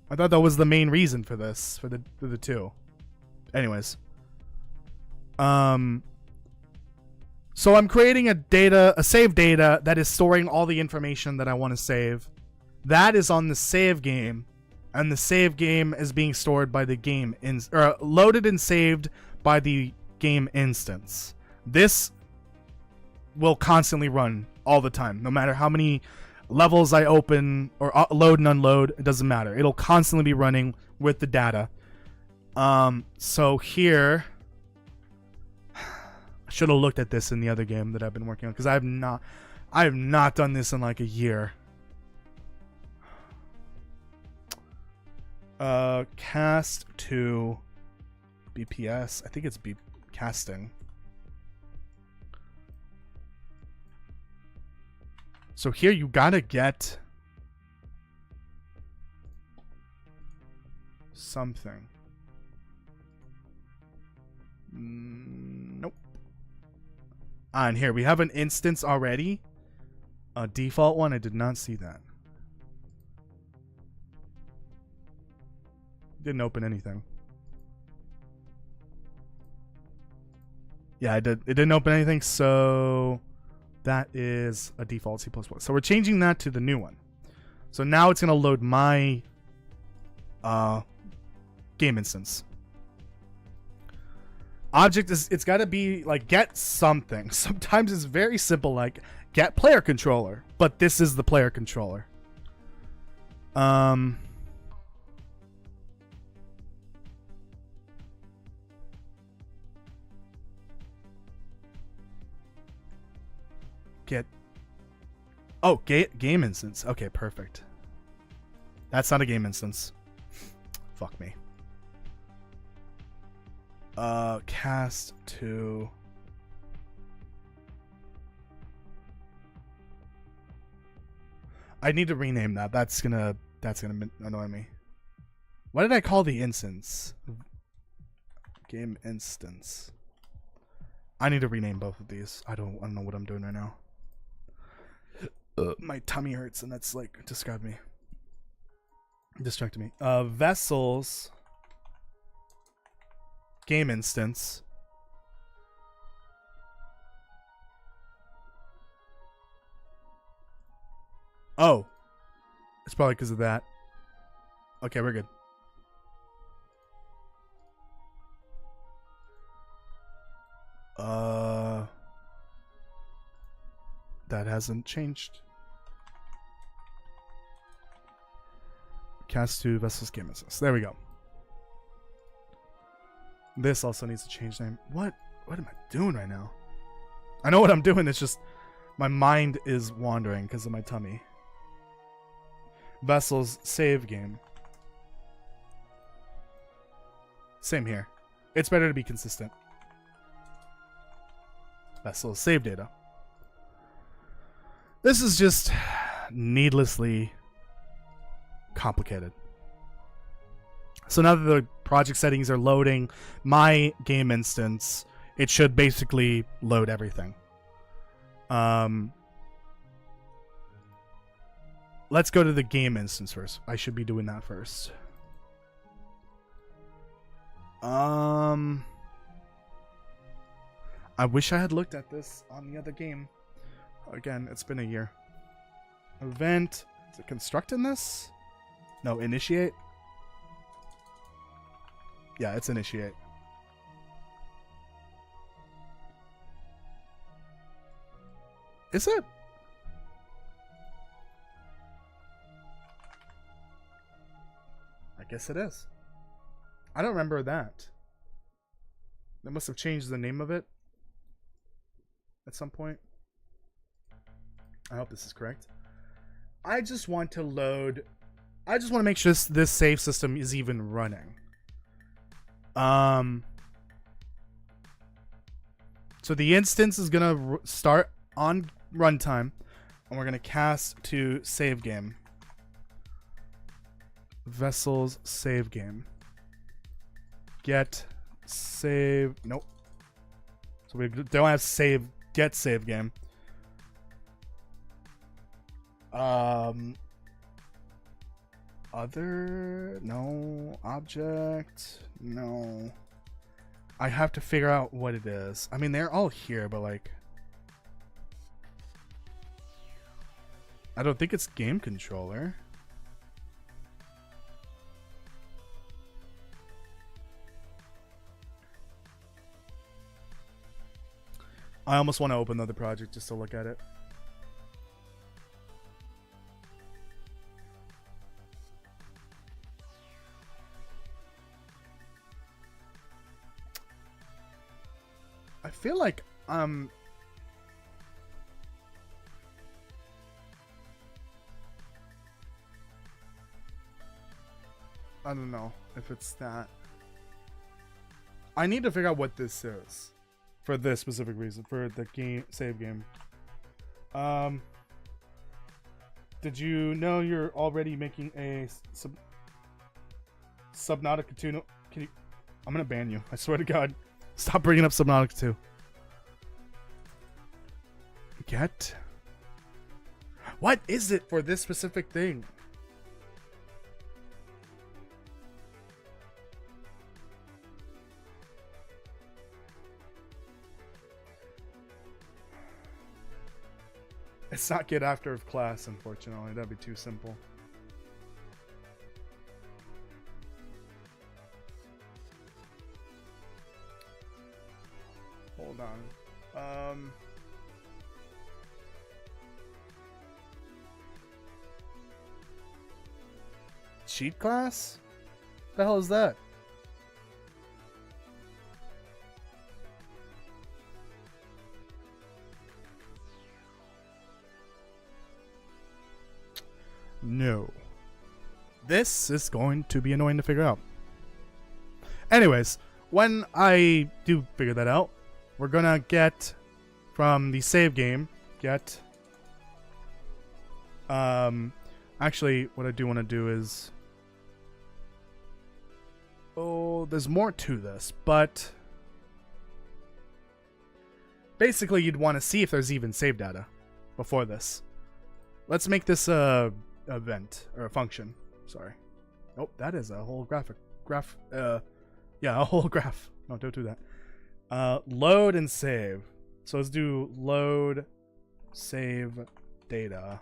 I thought that was the main reason for this, for the two. Anyways. So I'm creating a save data that is storing all the information that I want to save. that is on the save game, and the save game is being stored by the game or loaded and saved by the game instance. This will constantly run all the time, no matter how many levels I open or load and unload. It doesn't matter. It'll constantly be running with the data. So here, I should have looked at this in the other game that I've been working on, because I have not done this in like a year. Cast to BPS. I think it's casting. So here you gotta get something. Nope. And here we have an instance already. A default one. I did not see that. Didn't open anything. Yeah, I did. It didn't open anything, so that is a default C++. So we're changing that to the new one. So now it's going to load my game instance. Object is, it's got to be like get something. Sometimes it's very simple, like get player controller, but this is the player controller. Get, oh, game instance. Okay, perfect. That's not a game instance. Fuck me. Cast to I need to rename that. That's gonna annoy me. What did I call the instance? Game instance. I need to rename both of these. I don't know what I'm doing right now. My tummy hurts, and that's like distracting me. Vessels game instance. Oh, it's probably because of that. Okay, we're good. That hasn't changed. Cast to Vessels Game Instance. There we go. This also needs to change name. What am I doing right now? I know what I'm doing. It's just my mind is wandering because of my tummy. Vessels save game. Same here. It's better to be consistent. Vessels save data. This is just needlessly complicated. So now that the project settings are loading my game instance, it should basically load everything. Let's go to the game instance first. I should be doing that first. I wish I had looked at this on the other game. Again, it's been a year. Event. Is it construct in this? No, initiate. Yeah, it's initiate. Is it? I guess it is. I don't remember that. They must have changed the name of it at some point. I hope this is correct. I just want to load. I just want to make sure this save system is even running. So the instance is gonna start on runtime, and we're gonna cast to save game. Vessels save game. Get save. Nope. So we don't have save. Get save game. Other, no. Object, no. I have to figure out what it is. I mean, they're all here, but like, I don't think it's game controller. I almost want to open another project just to look at it. I feel like I don't know if it's that. I need to figure out what this is for this specific reason, for the game save game. Did you know you're already making a Subnautica 2? No, can you? I'm gonna ban you. I swear to God. Stop bringing up Subnautica 2. Get? What is it for this specific thing? It's not get after of class, unfortunately. That'd be too simple. Hold on. Cheat class? What the hell is that? No. This is going to be annoying to figure out. Anyways, when I do figure that out, we're gonna get from the save game, actually what I do want to do is, oh, there's more to this, but basically you'd want to see if there's even save data before this. Let's make this a event or a function. Sorry. Nope, that is a whole yeah, a whole graph. No, don't do that. Load and save. So let's do load, save data.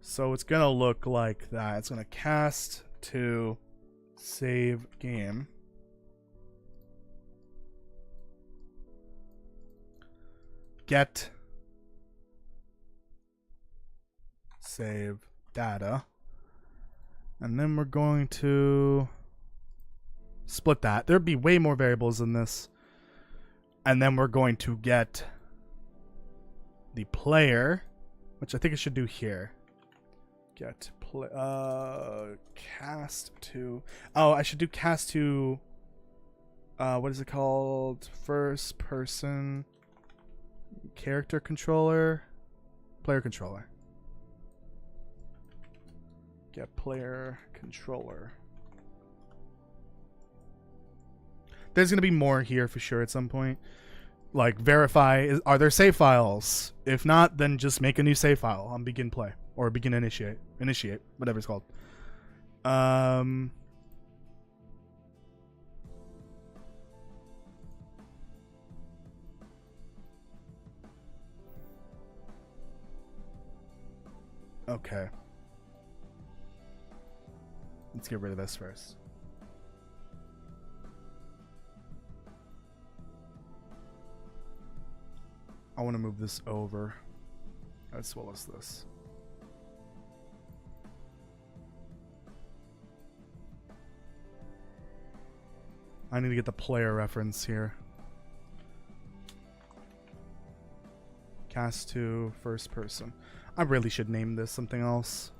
So it's gonna look like that. It's gonna cast to save game. Get save data. And then we're going to split that. There'd be way more variables than this. And then we're going to get the player, which I think I should do here. Get cast to, oh, I should do cast to, what is it called? First person character controller, player controller. Get player controller. There's gonna be more here for sure at some point. Like verify, are there save files? If not, then just make a new save file on begin play or begin initiate, whatever it's called. Okay. Let's get rid of this first. I want to move this over as well as this. I need to get the player reference here. Cast to first person. I really should name this something else.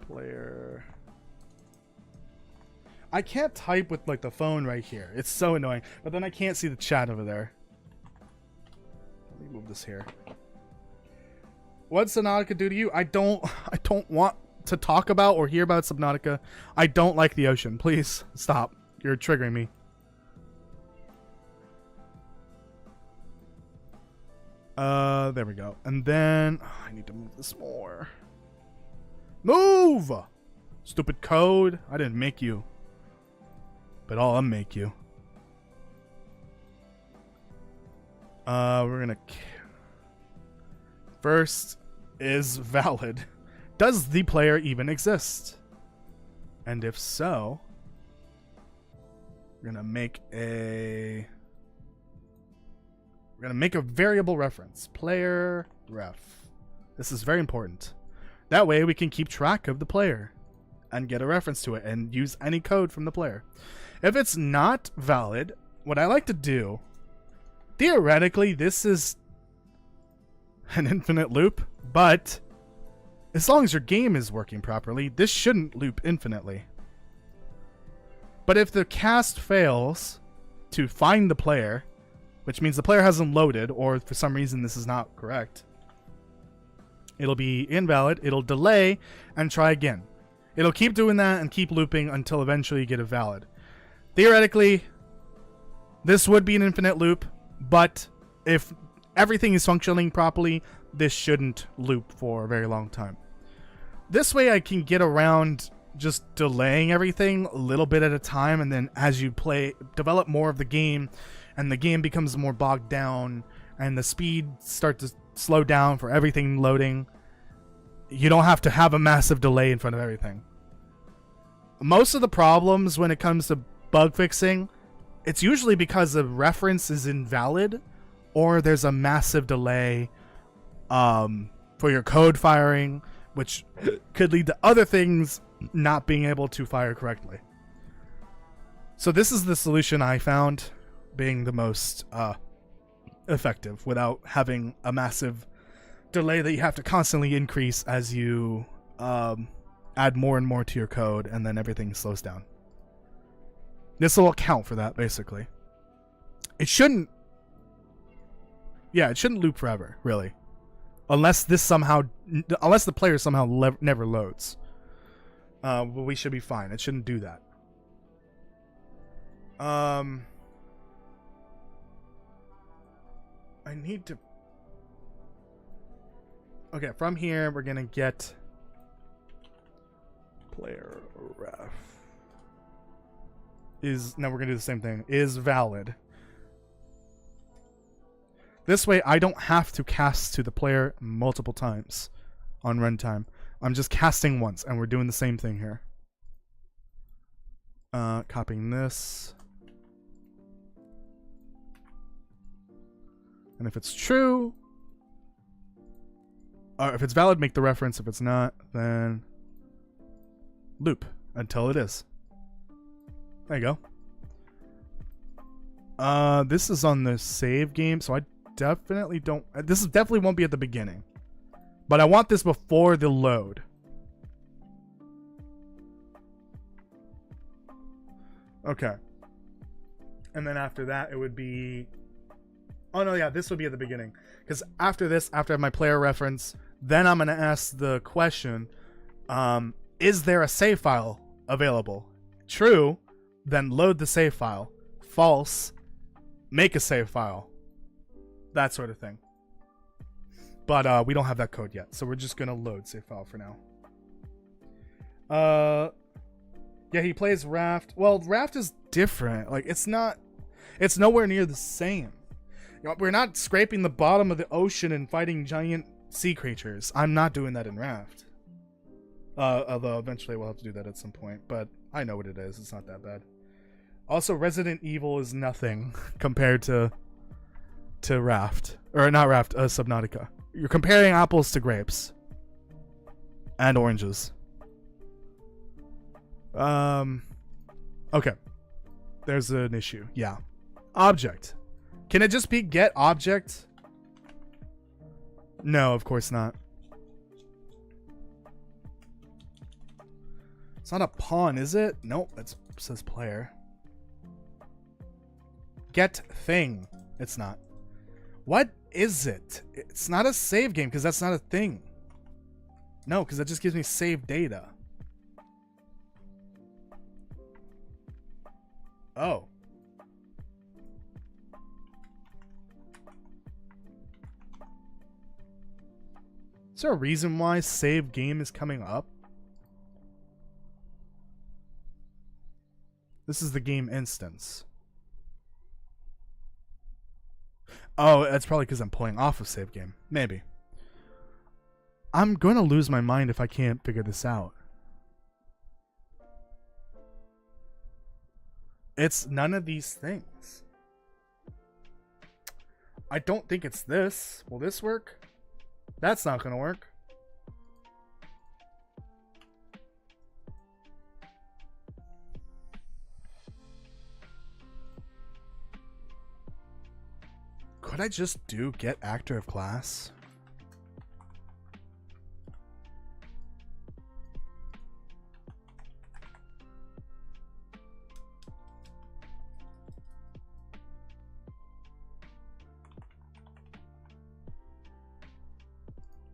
Player. I can't type with like the phone right here. It's so annoying. But then I can't see the chat over there. Let me move this here. What's Subnautica do to you? I don't want to talk about or hear about Subnautica. I don't like the ocean. Please stop. You're triggering me. There we go. And then I need to move this more. Move! Stupid code. I didn't make you. But I'll unmake you. We're gonna... First is valid. Does the player even exist? And if so, We're gonna make a variable reference. Player ref. This is very important. That way we can keep track of the player and get a reference to it and use any code from the player. If it's not valid, what I like to do, theoretically, this is an infinite loop, but as long as your game is working properly, this shouldn't loop infinitely. But if the cast fails to find the player, which means the player hasn't loaded, or for some reason this is not correct, it'll be invalid, it'll delay, and try again. It'll keep doing that and keep looping until eventually you get a valid. Theoretically, this would be an infinite loop, but if everything is functioning properly, this shouldn't loop for a very long time. This way I can get around just delaying everything a little bit at a time, and then as you develop more of the game, and the game becomes more bogged down, and the speed starts to slow down for everything loading, you don't have to have a massive delay in front of everything. Most of the problems when it comes to bug fixing, it's usually because a reference is invalid, or there's a massive delay for your code firing, which could lead to other things not being able to fire correctly. So this is the solution I found being the most effective without having a massive delay that you have to constantly increase as you add more and more to your code, and then everything slows down. This will account for that, basically. It shouldn't loop forever, really. Unless the player somehow never loads. Well, we should be fine. It shouldn't do that. I need to... Okay, from here, we're gonna get player ref. Now we're gonna do the same thing. Is valid. This way, I don't have to cast to the player multiple times on runtime. I'm just casting once, and we're doing the same thing here. Copying this. And if it's true, if it's valid, make the reference. If it's not, then loop until it is. There you go. This is on the save game, so I definitely don't... This definitely won't be at the beginning. But I want this before the load. Okay. And then after that, it would be... Oh, no, yeah, this would be at the beginning. Because after this, after I have my player reference, then I'm going to ask the question, is there a save file available? True, then load the save file. False, make a save file. That sort of thing. But we don't have that code yet, so we're just going to load save file for now. Yeah, he plays Raft. Well, Raft is different. Like, it's nowhere near the same. You know, we're not scraping the bottom of the ocean and fighting giant sea creatures. I'm not doing that in Raft. Although eventually we'll have to do that at some point, but I know what it is. It's not that bad. Also, Resident Evil is nothing compared to Raft. Or not Raft, Subnautica. You're comparing apples to grapes. And oranges. Okay. There's an issue. Yeah. Object. Can it just be get object? No, of course not. It's not a pawn, is it? Nope, it says player. Get thing. It's not. What is it? It's not a save game because that's not a thing. No, because that just gives me save data. Oh. Is there a reason why save game is coming up? This is the game instance. Oh, that's probably because I'm pulling off of save game. Maybe. I'm going to lose my mind if I can't figure this out. It's none of these things. I don't think it's this. Will this work? That's not gonna work. Could I just do get actor of class?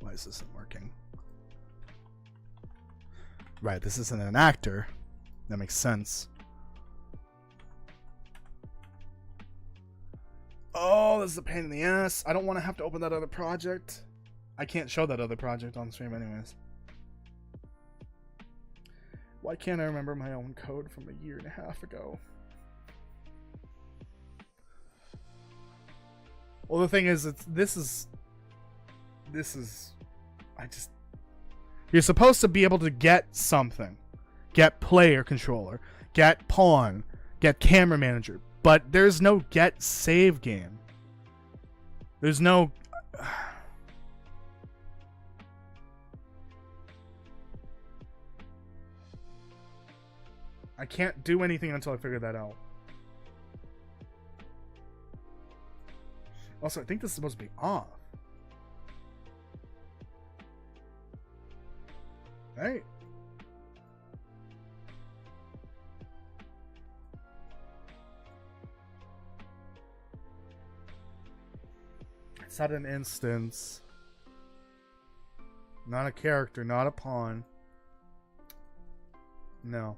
Why is this not working? Right, this isn't an actor. That makes sense. Oh, this is a pain in the ass. I don't want to have to open that other project. I can't show that other project on stream anyways. Why can't I remember my own code from a year and a half ago? Well, the thing is, this is you're supposed to be able to get something. Get player controller, get pawn, get camera manager, but there's no get save game. There's no I can't do anything until I figure that out. Also, I think this is supposed to be off. Right? It's not an instance. Not a character, not a pawn. No.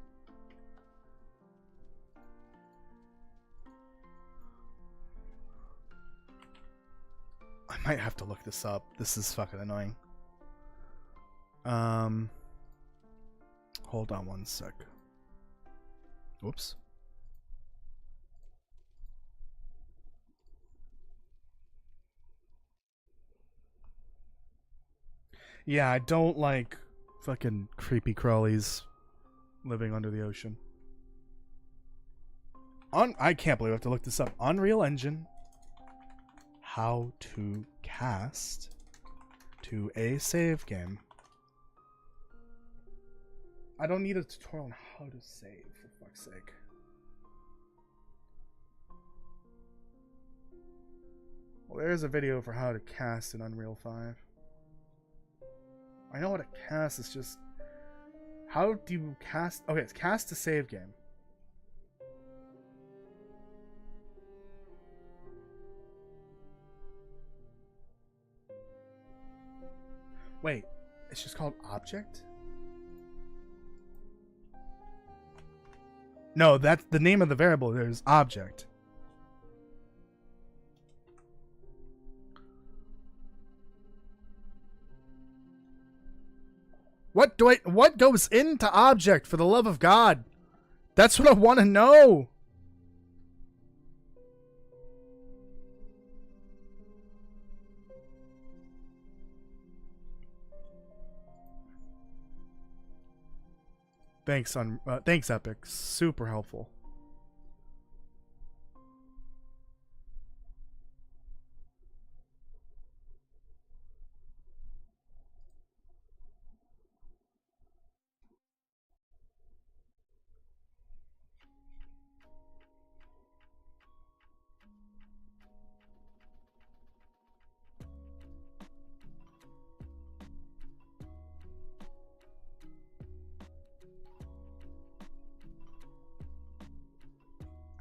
I might have to look this up. This is fucking annoying. Hold on one sec. Whoops. Yeah, I don't like fucking creepy crawlies living under the ocean. I can't believe I have to look this up. Unreal Engine. How to cast to a save game. I don't need a tutorial on how to save, for fuck's sake. Well, there's a video for how to cast in Unreal 5. I know what a cast is, just... How do you cast... Okay, it's cast to save game. Wait, it's just called object? No, that's the name of the variable. There's object. What goes into object, for the love of God? That's what I want to know. Thanks, Epic. Super helpful.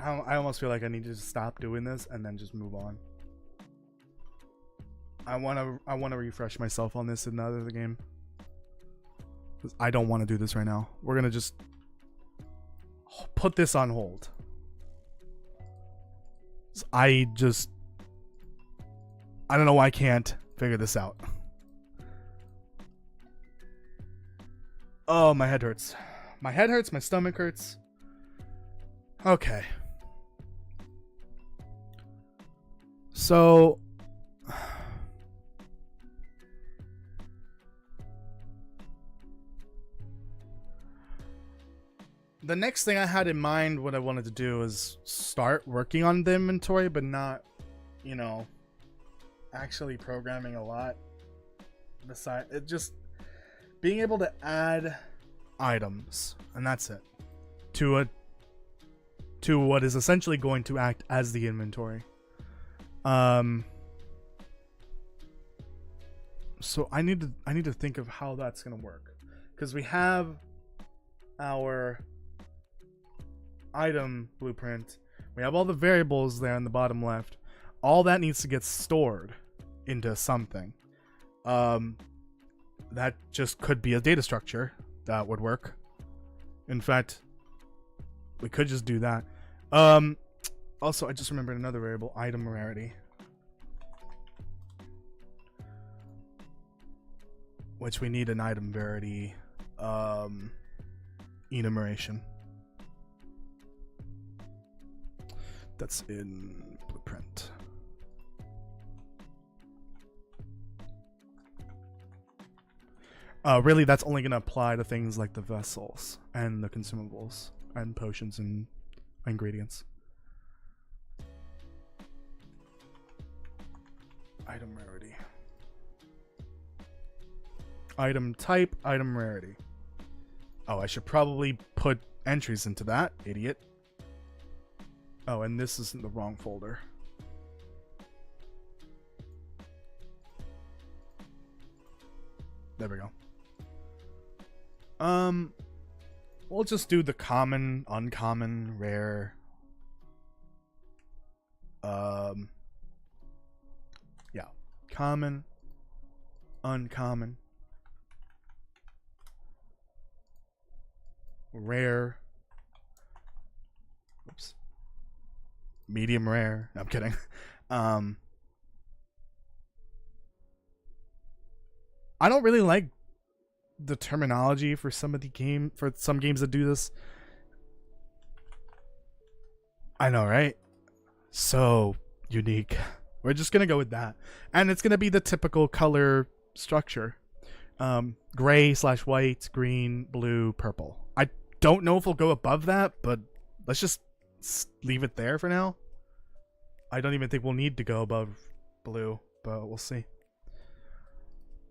I almost feel like I need to just stop doing this and then just move on. I want to refresh myself on this in the other game. 'Cause I don't want to do this right now. We're going to just put this on hold. I don't know why I can't figure this out. Oh, my head hurts. My head hurts, my stomach hurts. Okay. So the next thing I had in mind, what I wanted to do is start working on the inventory, but not, you know, actually programming a lot. Besides, it just being able to add items, and that's it, to what is essentially going to act as the inventory. So I need to think of how that's gonna work, because we have our item blueprint, we have all the variables there in the bottom left. All that needs to get stored into something. That just could be a data structure that would work. In fact, we could just do that. Also, I just remembered another variable, item rarity, which we need an item rarity enumeration. That's in blueprint. Really, that's only going to apply to things like the vessels and the consumables and potions and ingredients. Item rarity. Item type, item rarity. Oh, I should probably put entries into that, idiot. Oh, and this is in the wrong folder. There we go. We'll just do the common, uncommon, rare. Yeah, common, uncommon, rare. Oops. Medium rare. No, I'm kidding. I don't really like the terminology for some games that do this. I know, right? So unique. We're just gonna go with that, and it's gonna be the typical color structure: gray / white, green, blue, purple. I don't know if we'll go above that, but let's just leave it there for now. I don't even think we'll need to go above blue, but we'll see.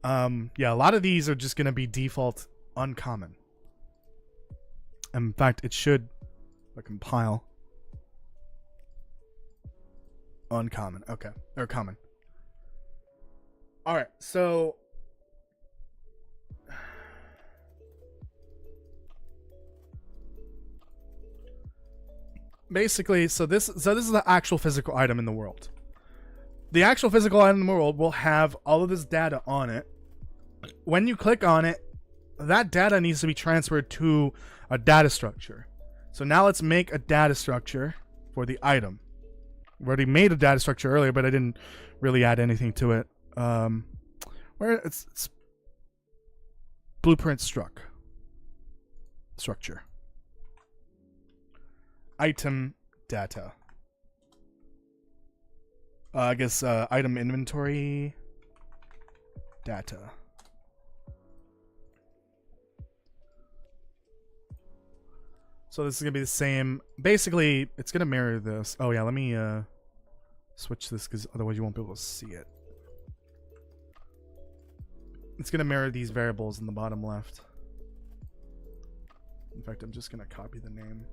Yeah, a lot of these are just going to be default uncommon. In fact, it should compile. Uncommon. Okay. Or common. Alright, so basically, so this is the actual physical item in the world. The actual physical item in the world will have all of this data on it. When you click on it, that data needs to be transferred to a data structure. So now let's make a data structure for the item. We already made a data structure earlier, but I didn't really add anything to it. Where it's blueprint structure. Item data. I guess item inventory data. So this is gonna be the same. Basically, it's gonna mirror this. Oh yeah, let me switch this because otherwise you won't be able to see it. It's gonna mirror these variables in the bottom left. In fact, I'm just gonna copy the name.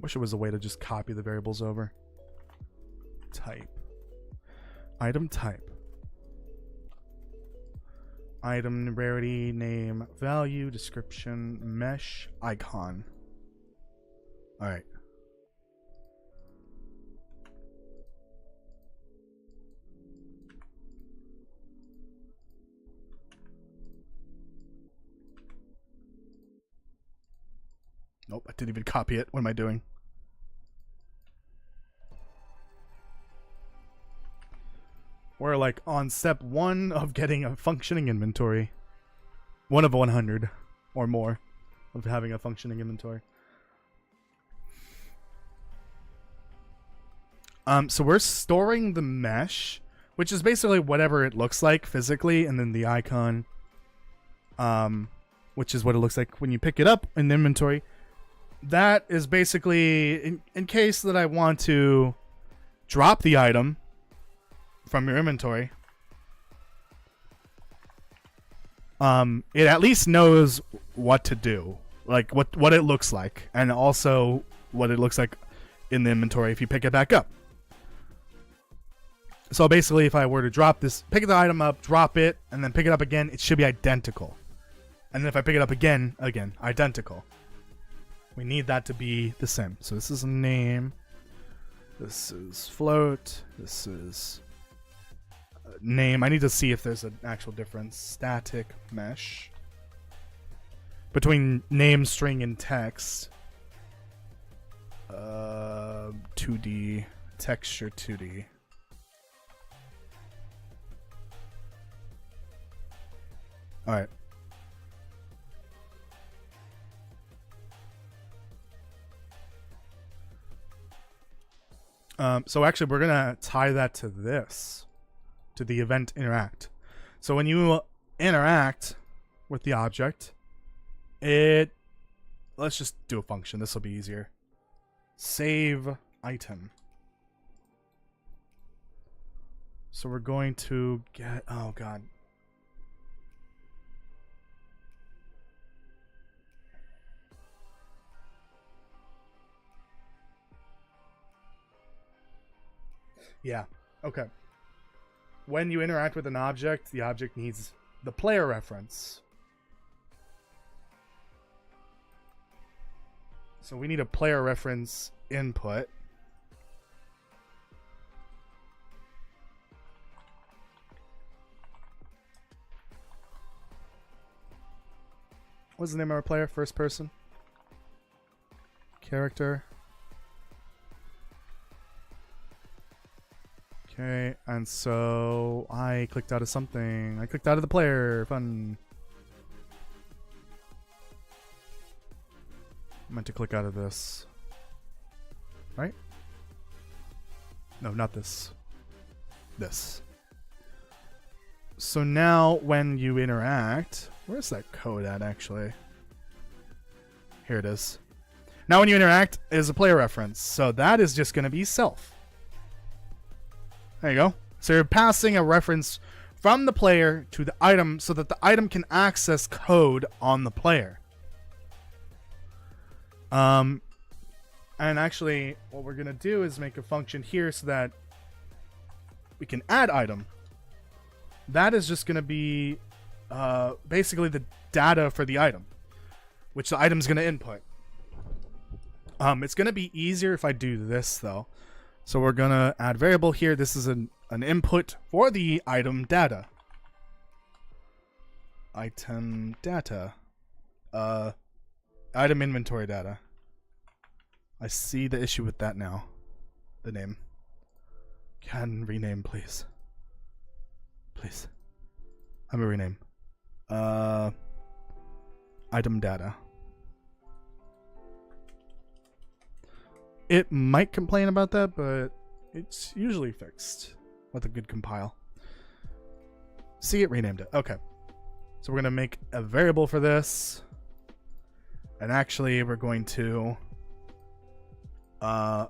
Wish there was a way to just copy the variables over. Type. Item type. Item rarity, name, value, description, mesh, icon. Alright. Nope, I didn't even copy it. What am I doing? We're like on step 1 of getting a functioning inventory. 1 of 100 or more of having a functioning inventory. So we're storing the mesh, which is basically whatever it looks like physically, and then the icon which is what it looks like when you pick it up in the inventory. That is basically in case that I want to drop the item from your inventory. It at least knows what to do, like what it looks like, and also what it looks like in the inventory if you pick it back up. So basically, if I were to drop this, pick the item up, drop it, and then pick it up again, it should be identical. And then if I pick it up again, identical. We need that to be the same. So this is a name. This is float. This is name. I need to see if there's an actual difference. Static mesh between name, string, and text. 2D texture 2D. All right. So actually, we're gonna tie that to this, to the event interact. So when you interact with the object, let's just do a function. This will be easier. Save item. So we're going to get, oh god. Yeah, okay. When you interact with an object, the object needs the player reference. So we need a player reference input. What's the name of our player? First person? Character. Okay, and so I clicked out of something. I clicked out of the player. Fun. I meant to click out of this. Right? No, not this. This. So now when you interact... Where's that code at, actually? Here it is. Now when you interact is a player reference. So that is just going to be self. There you go. So you're passing a reference from the player to the item so that the item can access code on the player. And actually, what we're going to do is make a function here so that we can add item. That is just going to be basically the data for the item, which the item is going to input. It's going to be easier if I do this, though. So we're going to add variable here. This is an input for the item data. Item data. Item inventory data. I see the issue with that now. The name. Can rename, please. Please. I'm going to rename. Item data. It might complain about that, but it's usually fixed with a good compile. See, it renamed it. Okay. So we're going to make a variable for this. And actually, we're going to... hold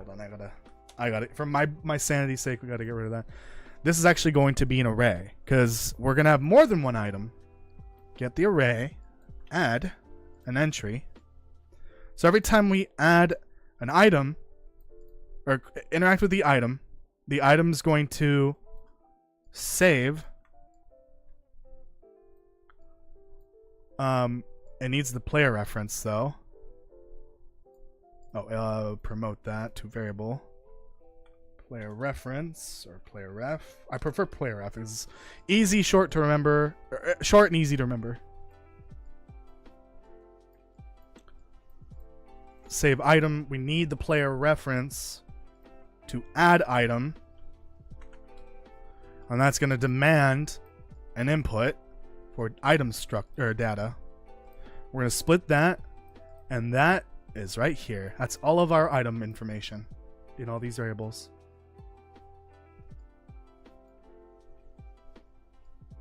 on, I got it. For my sanity's sake, we got to get rid of that. This is actually going to be an array, because we're going to have more than one item. Get the array, add an entry. So every time we add an item, or interact with the item's going to save. It needs the player reference, though. Oh, promote that to variable. Player reference, or player ref. I prefer player ref. It's easy, short to remember. Short and easy to remember. Save item. We need the player reference to add item. And that's going to demand an input for item struct or data. We're going to split that, and that is right here. That's all of our item information in all these variables.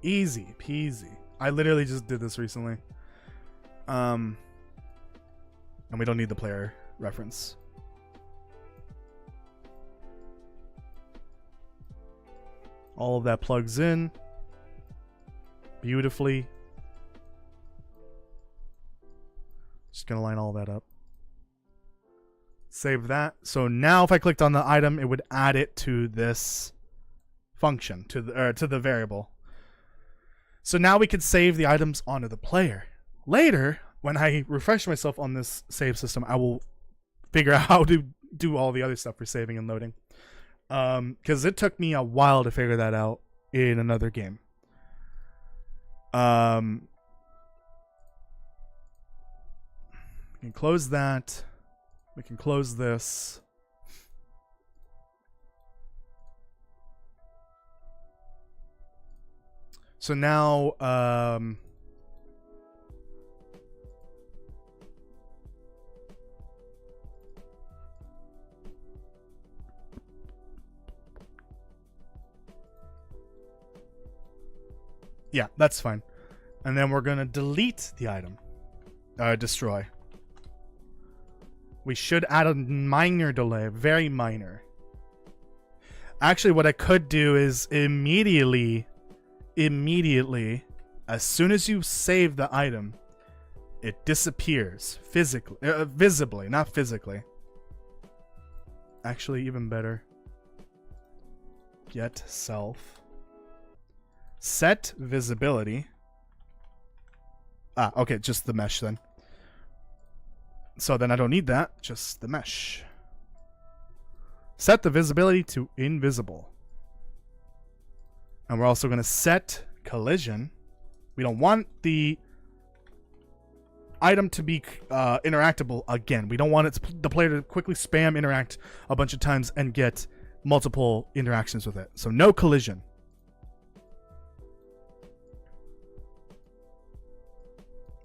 Easy peasy. I literally just did this recently. And we don't need the player reference. All of that plugs in beautifully. Just gonna line all that up. Save that. So now if I clicked on the item, it would add it to this function, to the variable. So now we could save the items onto the player. Later, when I refresh myself on this save system, I will figure out how to do all the other stuff for saving and loading. Because it took me a while to figure that out in another game. We can close that. We can close this. So now, yeah, that's fine. And then we're going to delete the item. Destroy. We should add a minor delay, very minor. Actually, what I could do is immediately, as soon as you save the item, it disappears physically, visibly, not physically. Actually, even better. Get self. Set visibility. Ah, okay, just the mesh then. So then I don't need that, just the mesh. Set the visibility to invisible. And we're also going to set collision. We don't want the item to be interactable again. We don't want the player to quickly spam interact a bunch of times and get multiple interactions with it. So no collision.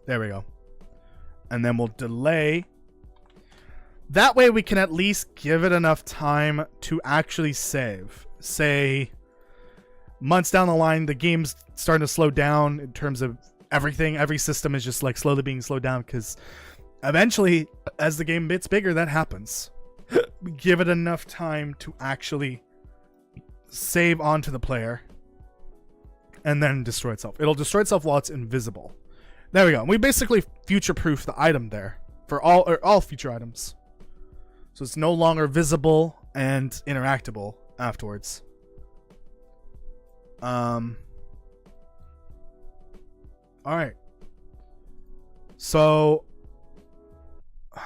There we go. And then we'll delay. That way we can at least give it enough time to actually save. Say, months down the line, the game's starting to slow down in terms of everything. Every system is just like slowly being slowed down because eventually, as the game gets bigger, that happens. Give it enough time to actually save onto the player and then destroy itself. It'll destroy itself while it's invisible. There we go. We basically future-proof the item there for all future items. So it's no longer visible and interactable afterwards. All right. So I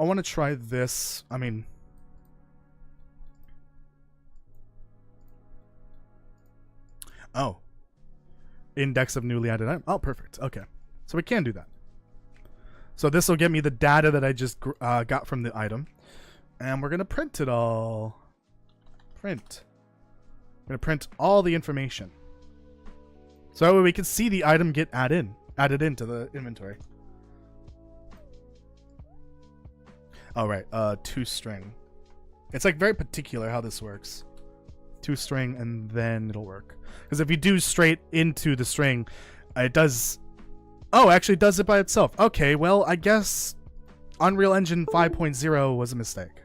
want to try this. I mean, oh, index of newly added item. Oh, perfect. Okay, so we can do that. So this will get me the data that I just got from the item, and we're gonna print it all. Print. I'm gonna print all the information, so that way we can see the item get added into the inventory. All right, toString. It's like very particular how this works. toString, and then it'll work. Because if you do straight into the string, it does. Oh, actually, it does it by itself. Okay, well, I guess Unreal Engine 5.0 was a mistake.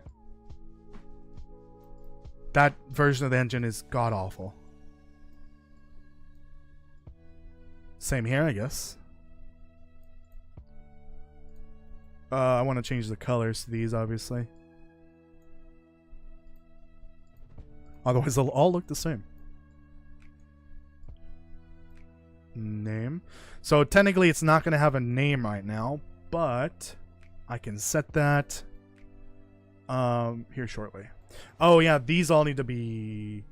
That version of the engine is god awful. Same here, I guess. I want to change the colors to these, obviously. Otherwise, they'll all look the same. Name. So technically, it's not going to have a name right now, but I can set that here shortly. Oh yeah, these all need to be.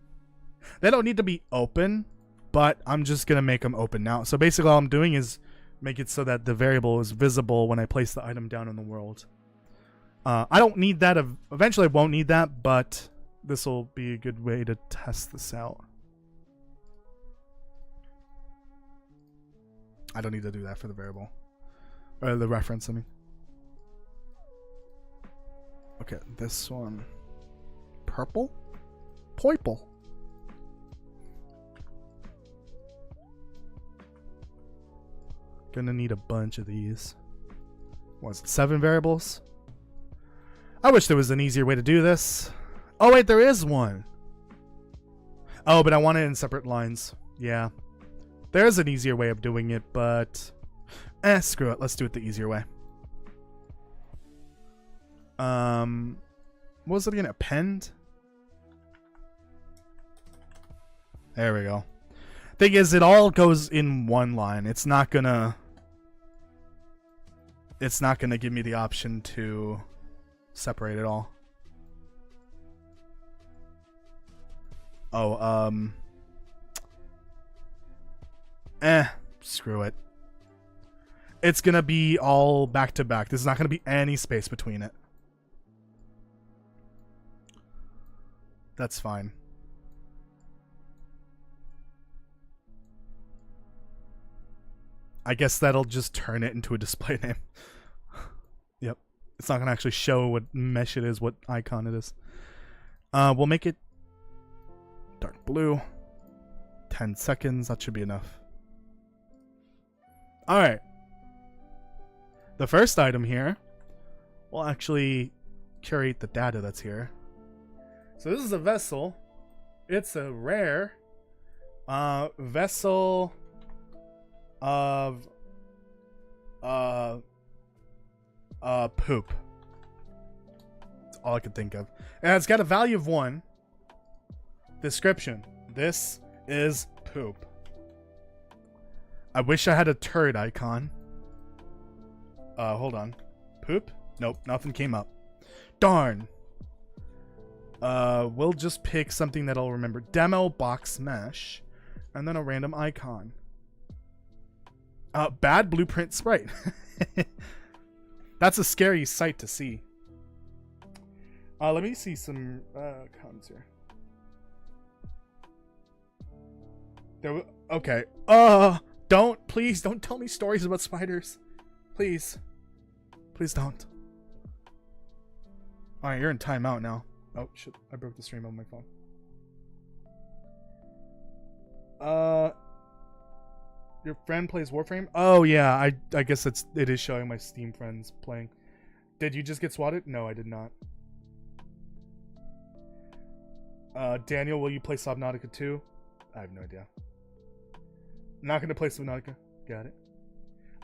They don't need to be open, but I'm just going to make them open now. So basically, all I'm doing is make it so that the variable is visible when I place the item down in the world. I don't need that. Eventually, I won't need that, but this will be a good way to test this out. I don't need to do that for the variable. Or the reference, I mean. Okay, this one. Purple? Purple. Gonna need a bunch of these. Was it 7 variables? I wish there was an easier way to do this. Oh wait, there is one. Oh, but I want it in separate lines. Yeah. There's an easier way of doing it, but... screw it. Let's do it the easier way. What was it again? Append? There we go. Thing is, it all goes in one line. It's not gonna give me the option to separate it all. Oh, screw it. It's gonna be all back to back. There's not gonna be any space between it. That's fine. I guess that'll just turn it into a display name. Yep. It's not gonna actually show what mesh it is, what icon it is. We'll make it dark blue. 10 seconds, that should be enough. Alright. The first item here will actually curate the data that's here. So this is a vessel. It's a rare vessel of poop. That's all I could think of. And it's got a value of 1. Description. This is poop. I wish I had a turd icon. Hold on. Poop? Nope, nothing came up. Darn. We'll just pick something that I'll remember. Demo box mesh. And then a random icon. Bad blueprint sprite. That's a scary sight to see. Let me see some comments here. Okay. Please don't tell me stories about spiders. Please. Please don't. Alright, you're in timeout now. Oh shit, I broke the stream on my phone. Your friend plays Warframe? Oh yeah, I guess it is showing my Steam friends playing. Did you just get swatted? No, I did not. Daniel, will you play Subnautica 2? I have no idea. Not gonna play Subnautica. Got it.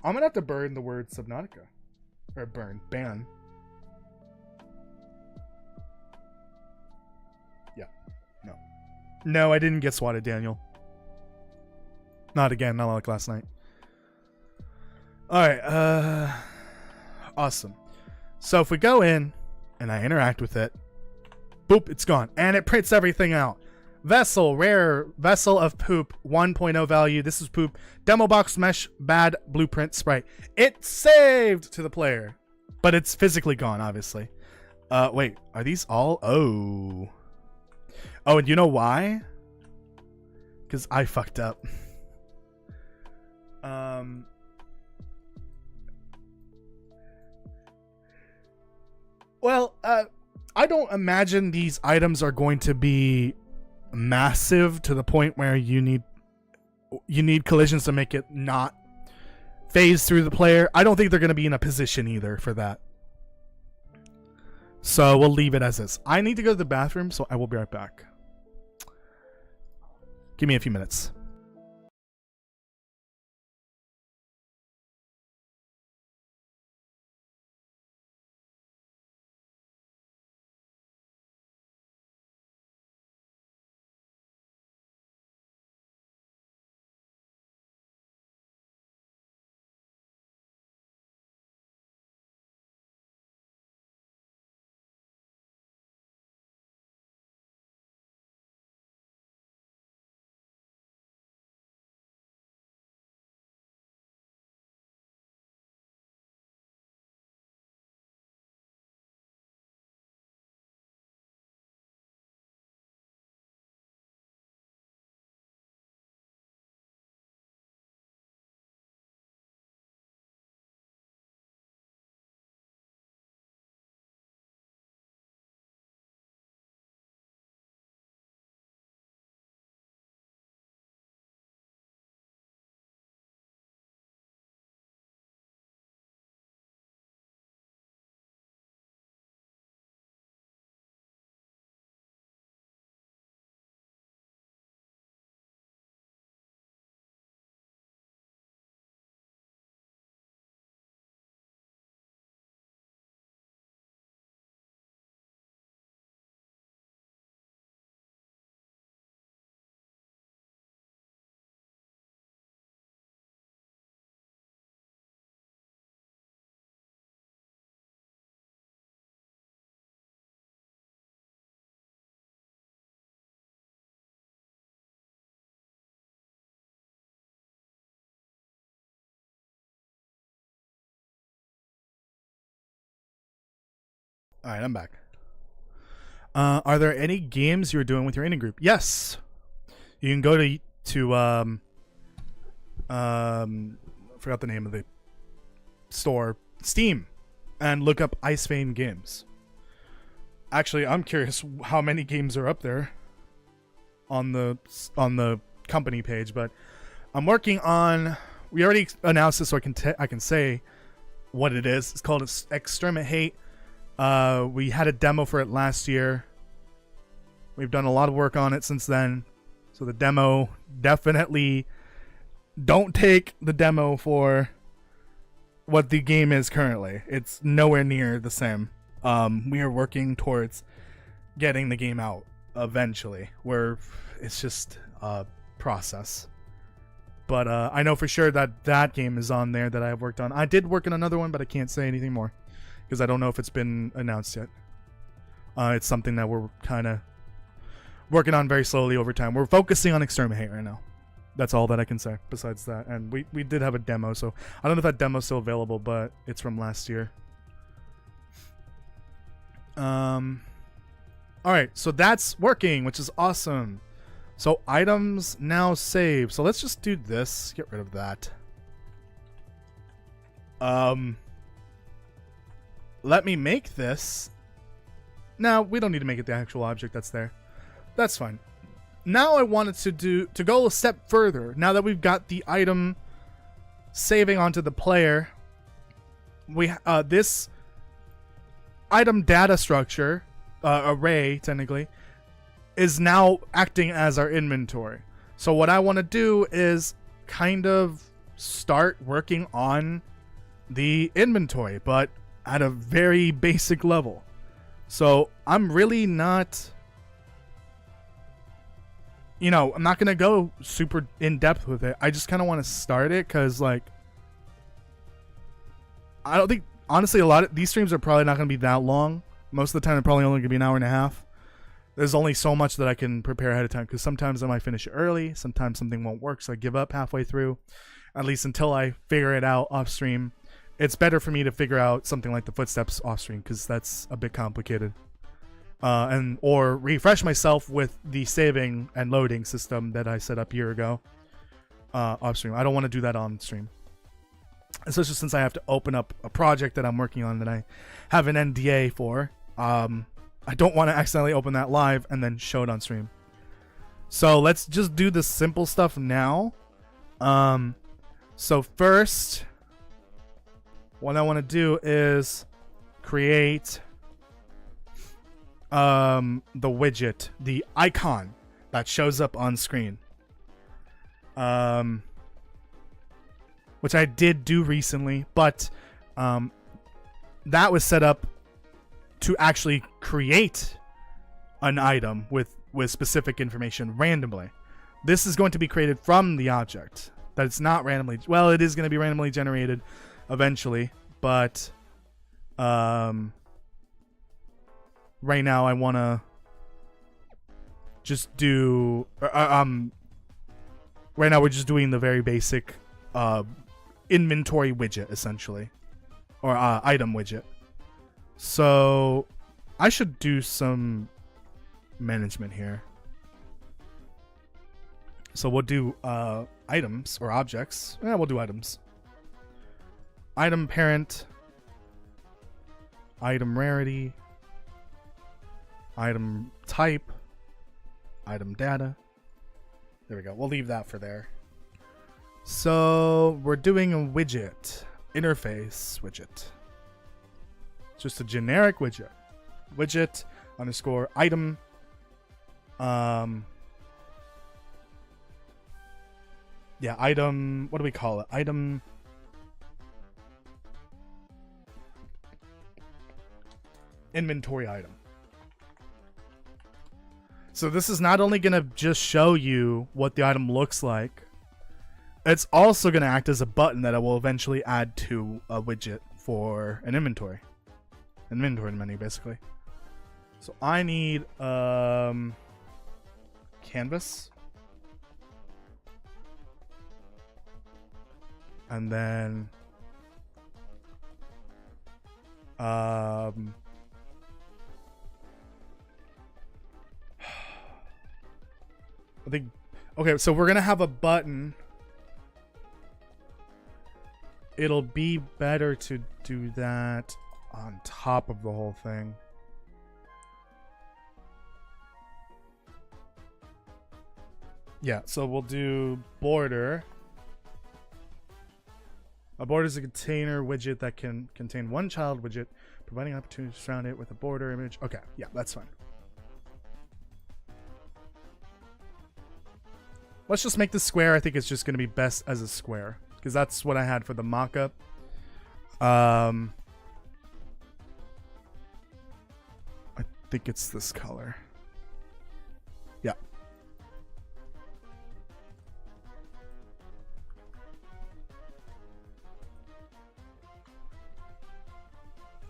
I'm gonna have to burn the word Subnautica. Or ban. Yeah. No. No, I didn't get swatted, Daniel. Not again, not like last night. Alright, awesome. So if we go in and I interact with it, boop, it's gone. And it prints everything out. Vessel, rare, vessel of poop, 1.0 value. This is poop. Demo box mesh, bad blueprint sprite. It's saved to the player, but it's physically gone, obviously. Wait, are these all? Oh, and you know why? Because I fucked up. Well, I don't imagine these items are going to be massive to the point where you need collisions to make it not phase through the player. I don't think they're going to be in a position either for that. So we'll leave it as is. I need to go to the bathroom, so I will be right back. Give me a few minutes. All right, I'm back. Are there any games you're doing with your indie group? Yes. You can go to forgot the name of the store, Steam, and look up Ice Vein Games. Actually, I'm curious how many games are up there on the company page, but I'm working on. We already announced this, so I can say what it is. It's called Exterminate. We had a demo for it last year. We've done a lot of work on it since then. So the demo, definitely don't take the demo for what the game is currently. It's nowhere near the same. We are working towards getting the game out eventually, where it's just a process. But I know for sure that game is on there that I have worked on. I did work on another one, but I can't say anything more because I don't know if it's been announced yet. It's something that we're kind of working on very slowly over time. We're focusing on Exterminate right now. That's all that I can say besides that. And we did have a demo, so I don't know if that demo's still available, but it's from last year. Alright, so that's working, which is awesome. So items now save. So let's just do this. Get rid of that. Let me make this. Now, we don't need to make it the actual object that's there. That's fine. Now I wanted to go a step further. Now that we've got the item saving onto the player, we this item data structure array technically is now acting as our inventory. So what I want to do is kind of start working on the inventory, but at a very basic level. So I'm really not, you know, I'm not going to go super in depth with it. I just kind of want to start it because, like, I don't think, honestly, a lot of these streams are probably not going to be that long. Most of the time, they're probably only going to be an hour and a half. There's only so much that I can prepare ahead of time because sometimes I might finish it early. Sometimes something won't work, so I give up halfway through, at least until I figure it out off stream. It's better for me to figure out something like the footsteps off stream because that's a bit complicated. Or refresh myself with the saving and loading system that I set up a year ago off stream. I don't want to do that on stream, especially since I have to open up a project that I'm working on that I have an NDA for. I don't want to accidentally open that live and then show it on stream. So let's just do the simple stuff now. So first, what I want to do is create the widget, the icon that shows up on screen. Which I did do recently, but that was set up to actually create an item with specific information randomly. This is going to be created from the object. That it's not randomly, well, it is going to be randomly generated eventually, but right now I want to just do right now we're just doing the very basic inventory widget essentially, or item widget. So I should do some management here. So we'll do items or objects. Yeah, we'll do items. Item parent, item rarity, item type, item data. There we go. We'll leave that for there. So we're doing a widget, interface widget. Just a generic widget. Widget underscore item. Yeah, item. What do we call it? Item. Inventory item. So this is not only going to just show you what the item looks like, it's also going to act as a button that I will eventually add to a widget for an inventory. An inventory menu, basically. So I need canvas. And then I think, okay, so we're gonna have a button. It'll be better to do that on top of the whole thing. Yeah, so we'll do border. A border is a container widget that can contain one child widget, providing an opportunity to surround it with a border image. Okay, yeah, that's fine. Let's just make this square. I think it's just going to be best as a square, because that's what I had for the mock-up. I think it's this color. Yeah.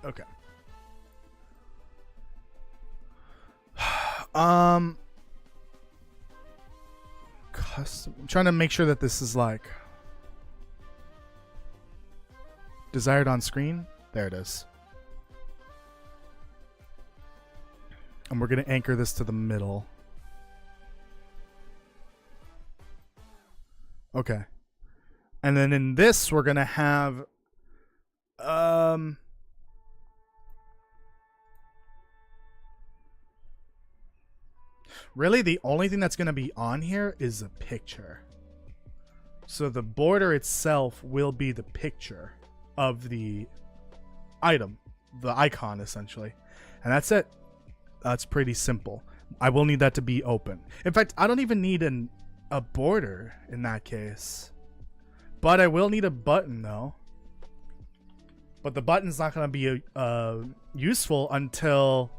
Okay. Custom. I'm trying to make sure that this is like desired on screen. There it is. And we're going to anchor this to the middle. Okay. And then in this, we're going to have really, the only thing that's going to be on here is a picture. So the border itself will be the picture of the item, the icon, essentially. And that's it. That's pretty simple. I will need that to be open. In fact, I don't even need a border in that case. But I will need a button, though. But the button's not going to be useful until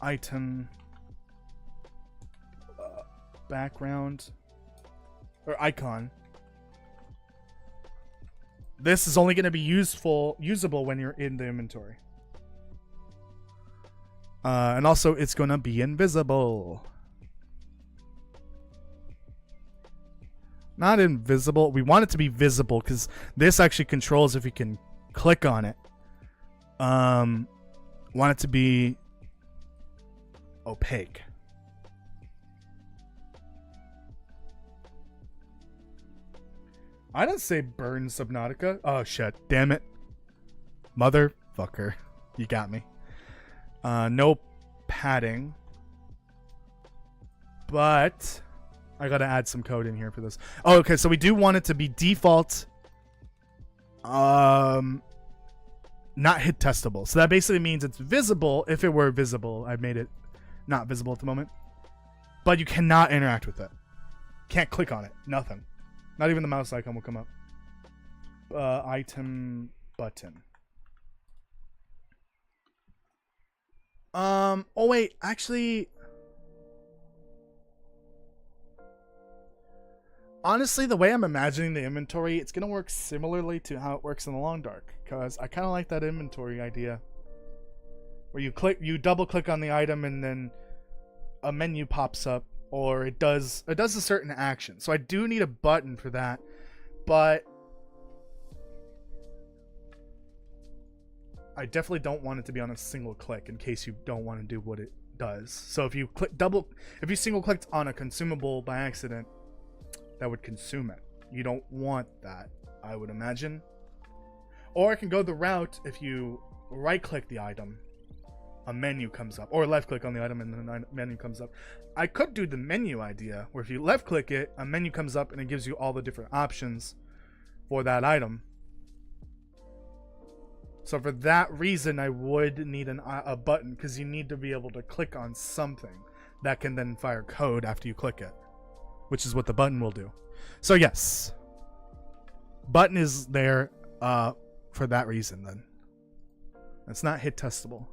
item background or icon. This is only going to be usable when you're in the inventory. And also, it's going to be invisible. Not invisible. We want it to be visible because this actually controls if you can click on it. Want it to be opaque. I didn't say burn Subnautica. Oh shit. Damn it. Motherfucker. You got me. No padding. But I gotta add some code in here for this. Oh, okay, so we do want it to be default. Not hit testable. So that basically means it's visible if it were visible. I made it not visible at the moment. But you cannot interact with it. Can't click on it. Nothing. Not even the mouse icon will come up. Item button. Oh wait, actually, honestly, the way I'm imagining the inventory, it's gonna work similarly to how it works in the Long Dark, because I kind of like that inventory idea, where you double click on the item and then a menu pops up, or it does a certain action. So I do need a button for that, but I definitely don't want it to be on a single click in case you don't want to do what it does. So if you if you single clicked on a consumable by accident, that would consume it. You don't want that, I would imagine. Or I can go the route, if you right click the item, a menu comes up, or left click on the item and then a menu comes up. I could do the menu idea, where if you left click it, a menu comes up and it gives you all the different options for that item. So for that reason, I would need a button, because you need to be able to click on something that can then fire code after you click it, which is what the button will do. So yes, button is there for that reason. Then it's not hit testable.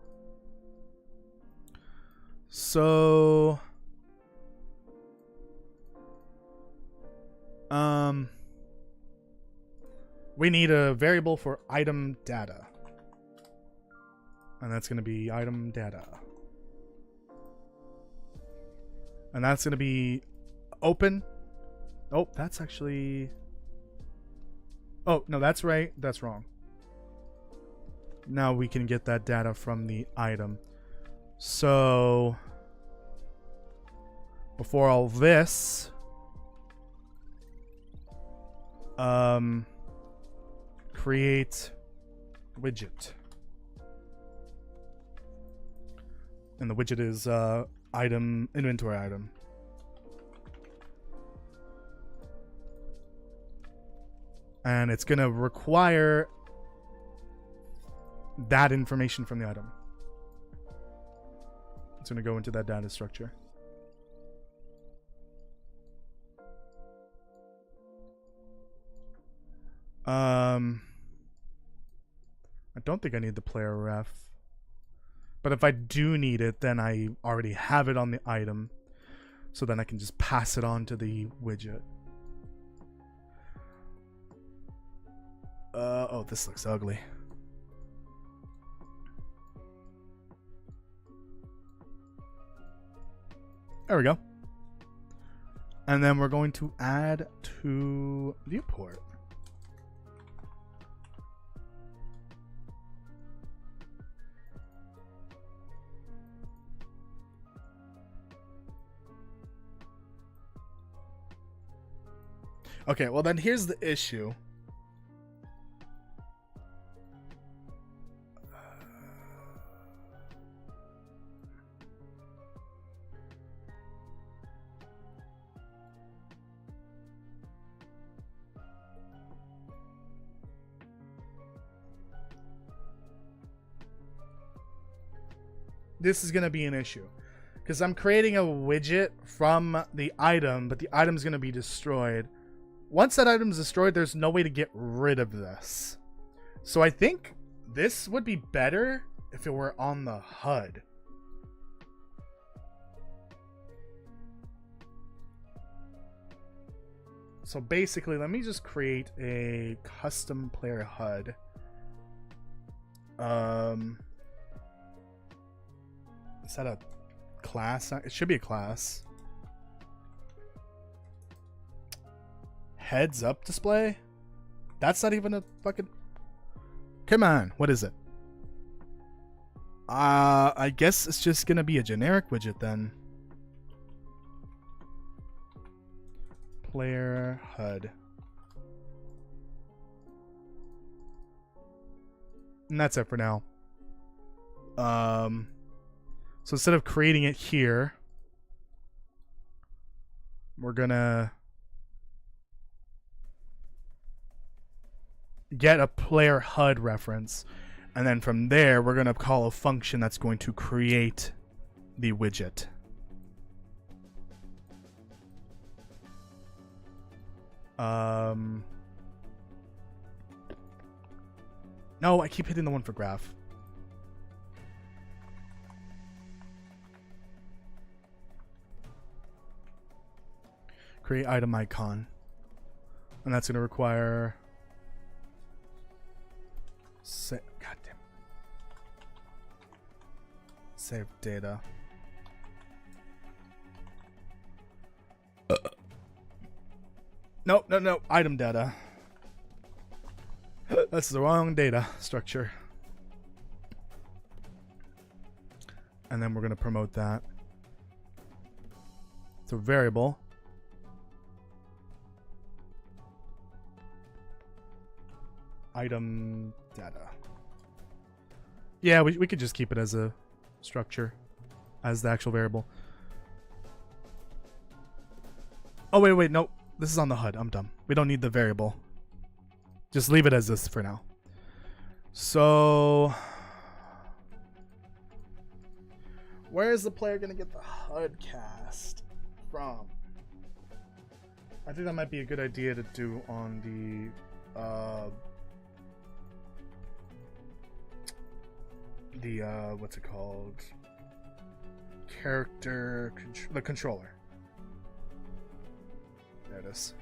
So we need a variable for item data. And that's going to be item data. And that's going to be open. Oh, that's actually... Oh, no, that's right. That's wrong. Now we can get that data from the item. So before all this, create widget. And the widget is item, inventory item. And it's going to require that information from the item. It's going to go into that data structure. I don't think I need the player ref. But if I do need it, then I already have it on the item. So then I can just pass it on to the widget. Oh, this looks ugly. There we go. And then we're going to add to viewport. Okay, well then here's the issue. This is going to be an issue because I'm creating a widget from the item, but the item's going to be destroyed. Once that item is destroyed, there's no way to get rid of this. So I think this would be better if it were on the HUD. So basically, let me just create a custom player HUD. Is that a class? It should be a class. Heads up display? That's not even a fucking... Come on, what is it? I guess it's just gonna be a generic widget then. Player HUD. And that's it for now. So instead of creating it here, we're gonna get a player HUD reference, and then from there we're gonna call a function that's going to create the widget. No, I keep hitting the one for graph. Create item icon. And that's going to require... Goddamn. Save data. Nope, no. Item data. That's the wrong data structure. And then we're going to promote that. So variable. Item data. Yeah, we could just keep it as a structure, as the actual variable. Oh, wait, no. This is on the HUD. I'm dumb. We don't need the variable. Just leave it as this for now. So, where is the player going to get the HUD cast from? I think that might be a good idea to do on the what's it called? The controller. There it is.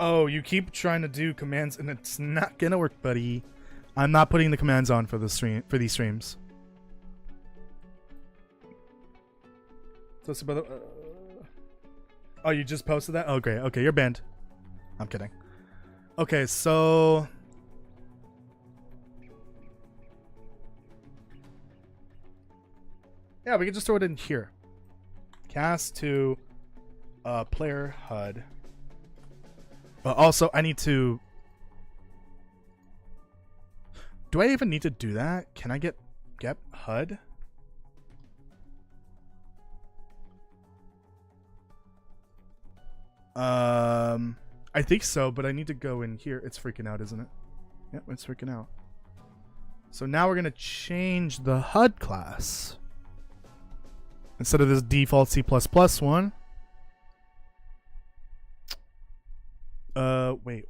Oh, you keep trying to do commands and it's not gonna work, buddy. I'm not putting the commands on for the stream for these streams. So it's about oh, you just posted that? Oh, great. Okay, you're banned. I'm kidding. Okay, so Yeah, we can just throw it in here. Cast to player HUD. But also, I need to... Do I even need to do that? Can I get HUD? I think so, but I need to go in here. It's freaking out, isn't it? Yep, it's freaking out. So now we're going to change the HUD class. Instead of this default C++ one. Wait.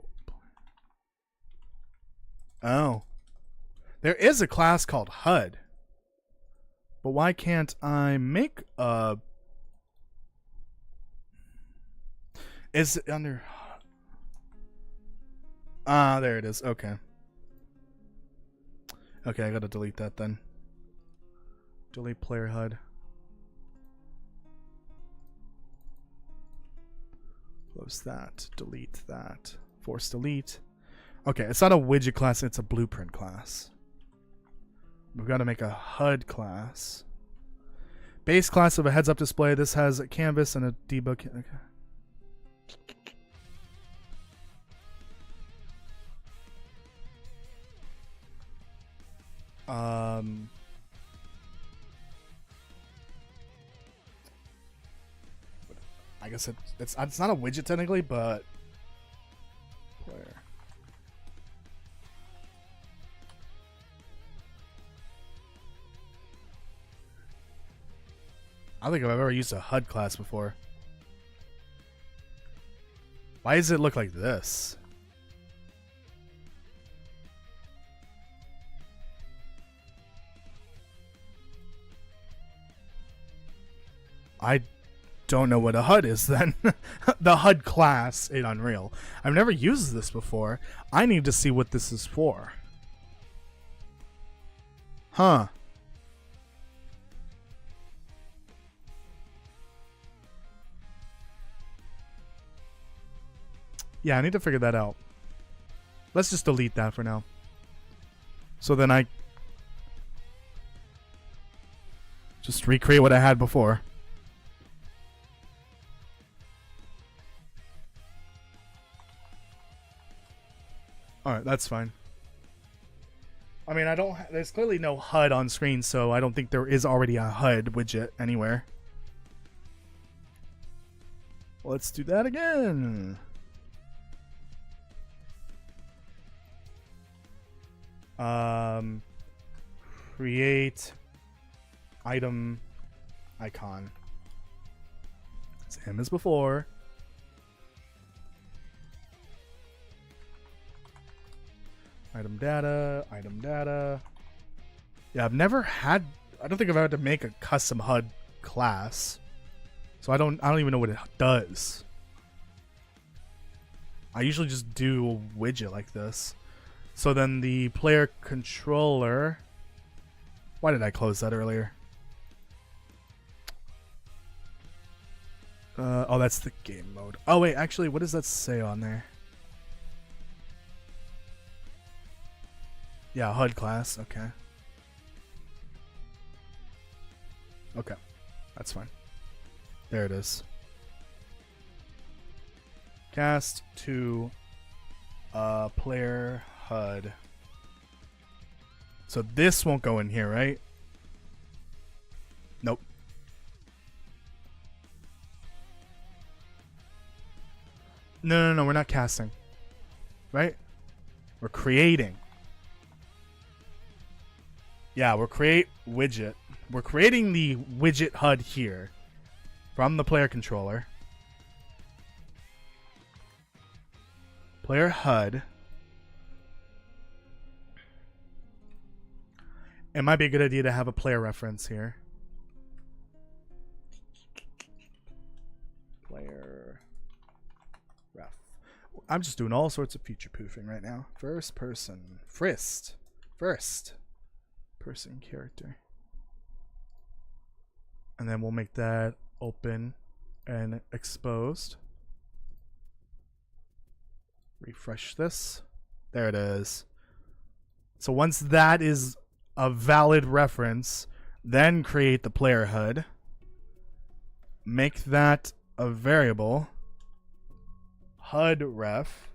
Oh. There is a class called HUD. But why can't I make a... Is it under... Ah, there it is. Okay. Okay, I gotta delete that then. Delete player HUD. Close that. Delete that. Force delete. Okay, it's not a widget class, it's a blueprint class. We've got to make a HUD class. Base class of a heads-up display. This has a canvas and a debug. Okay. I guess it's not a widget technically, but player. I don't think I've ever used a HUD class before. Why does it look like this? I don't know what a HUD is then. The HUD class in Unreal. I've never used this before. I need to see what this is for. Huh. Yeah, I need to figure that out. Let's just delete that for now. So then I just recreate what I had before. Alright, that's fine. I mean, there's clearly no HUD on screen, so I don't think there is already a HUD widget anywhere. Let's do that again. Create item icon. Same as before. Item data, item data. Yeah, I've never had... I don't think I've had to make a custom HUD class. So I don't even know what it does. I usually just do a widget like this. So then the player controller... Why did I close that earlier? Oh, that's the game mode. Oh, wait, actually, what does that say on there? Yeah, HUD class. Okay. Okay. That's fine. There it is. Cast to player HUD. So this won't go in here, right? Nope. No, we're not casting. Right? We're creating. Yeah, we're create widget. We're creating the widget HUD here from the player controller. Player HUD. It might be a good idea to have a player reference here. Player ref. I'm just doing all sorts of future proofing right now. First person. First person character. And then we'll make that open and exposed. Refresh this. There it is. So once that is a valid reference, Then create the player HUD. Make that a variable. HUD ref.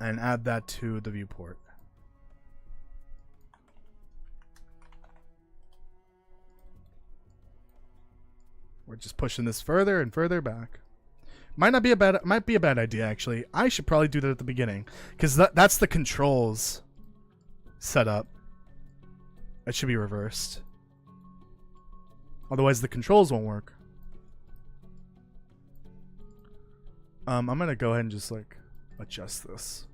And add that to the viewport. We're just pushing this further and further back. Might be a bad idea actually. I should probably do that at the beginning because that's the controls setup. It should be reversed. Otherwise the controls won't work. I'm gonna go ahead and just like adjust this.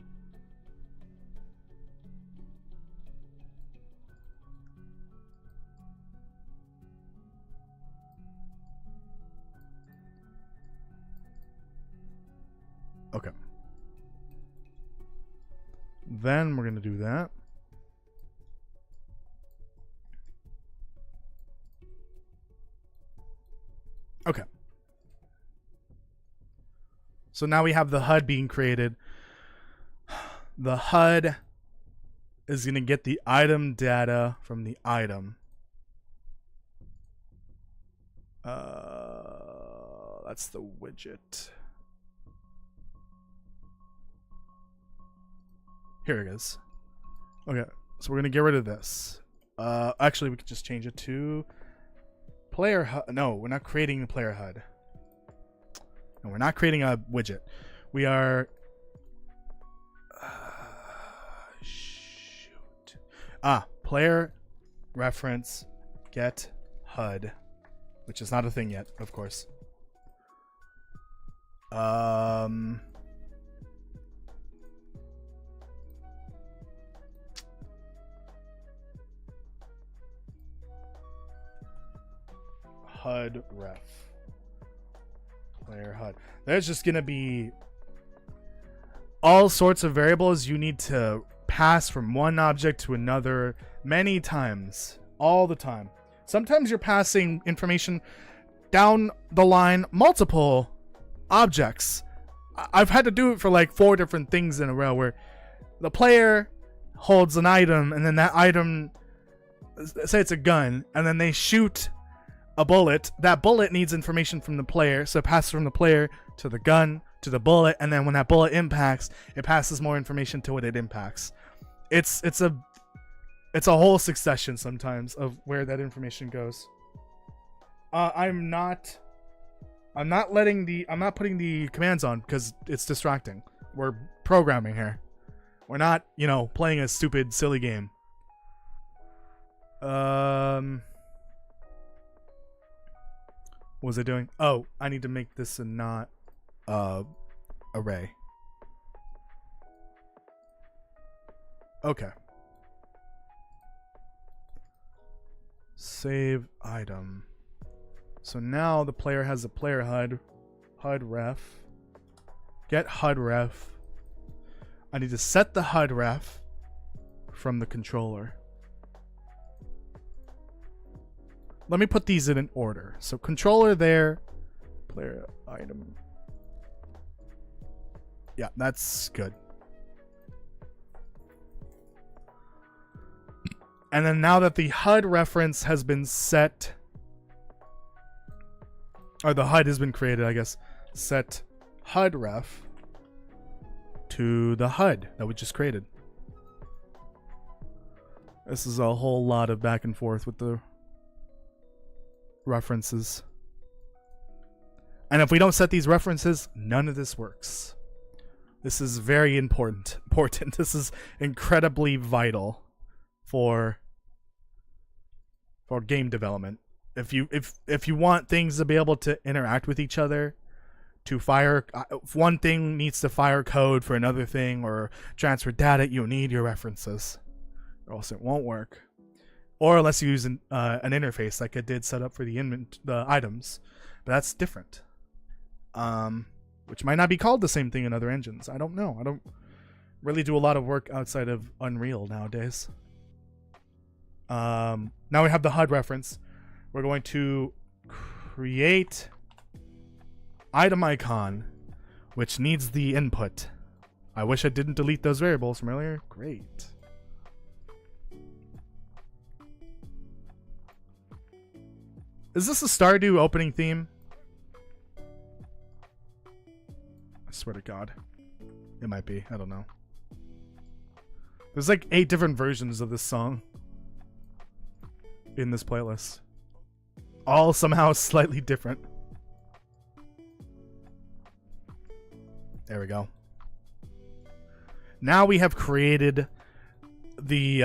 Okay. Then we're gonna do that. Okay. So now we have the HUD being created. The HUD is going to get the item data from the item. That's the widget. Here it is. Okay, so we're going to get rid of this. Actually, we could just change it to player HUD. No, we're not creating a player HUD. No, we're not creating a widget. We are... shoot. Player reference get HUD, which is not a thing yet, of course. HUD ref. Player HUD. There's just gonna be all sorts of variables you need to pass from one object to another many times, all the time. Sometimes you're passing information down the line, multiple objects. I've had to do it for like 4 different things in a row where the player holds an item and then that item, say it's a gun, and then they shoot a bullet. That bullet needs information from the player, so it passes from the player to the gun to the bullet, and then when that bullet impacts, it passes more information to what it impacts. It's a whole succession sometimes of where that information goes. I'm not putting the commands on because it's distracting. We're programming here. We're not, playing a stupid silly game. What was I doing? Oh, I need to make this a not array. Okay. Save item. So now the player has a player HUD. HUD ref. Get HUD ref. I need to set the HUD ref from the controller. Let me put these in an order. So controller there, player item. Yeah, that's good. And then now that the HUD reference has been set, or the HUD has been created, I guess, set HUD ref to the HUD that we just created. This is a whole lot of back and forth with the references. And if we don't set these references, none of this works. This is very important. This is incredibly vital for game development. If you want things to be able to interact with each other, to fire, if one thing needs to fire code for another thing or transfer data, you need your references, or else it won't work. Or unless you use an interface like I did set up for the items, but that's different. Which might not be called the same thing in other engines. I don't know. I don't really do a lot of work outside of Unreal nowadays. Now we have the HUD reference. We're going to create item icon, which needs the input. I wish I didn't delete those variables from earlier. Great. Is this a Stardew opening theme? I swear to God. It might be. I don't know. There's like 8 different versions of this song in this playlist. All somehow slightly different. There we go. Now we have created the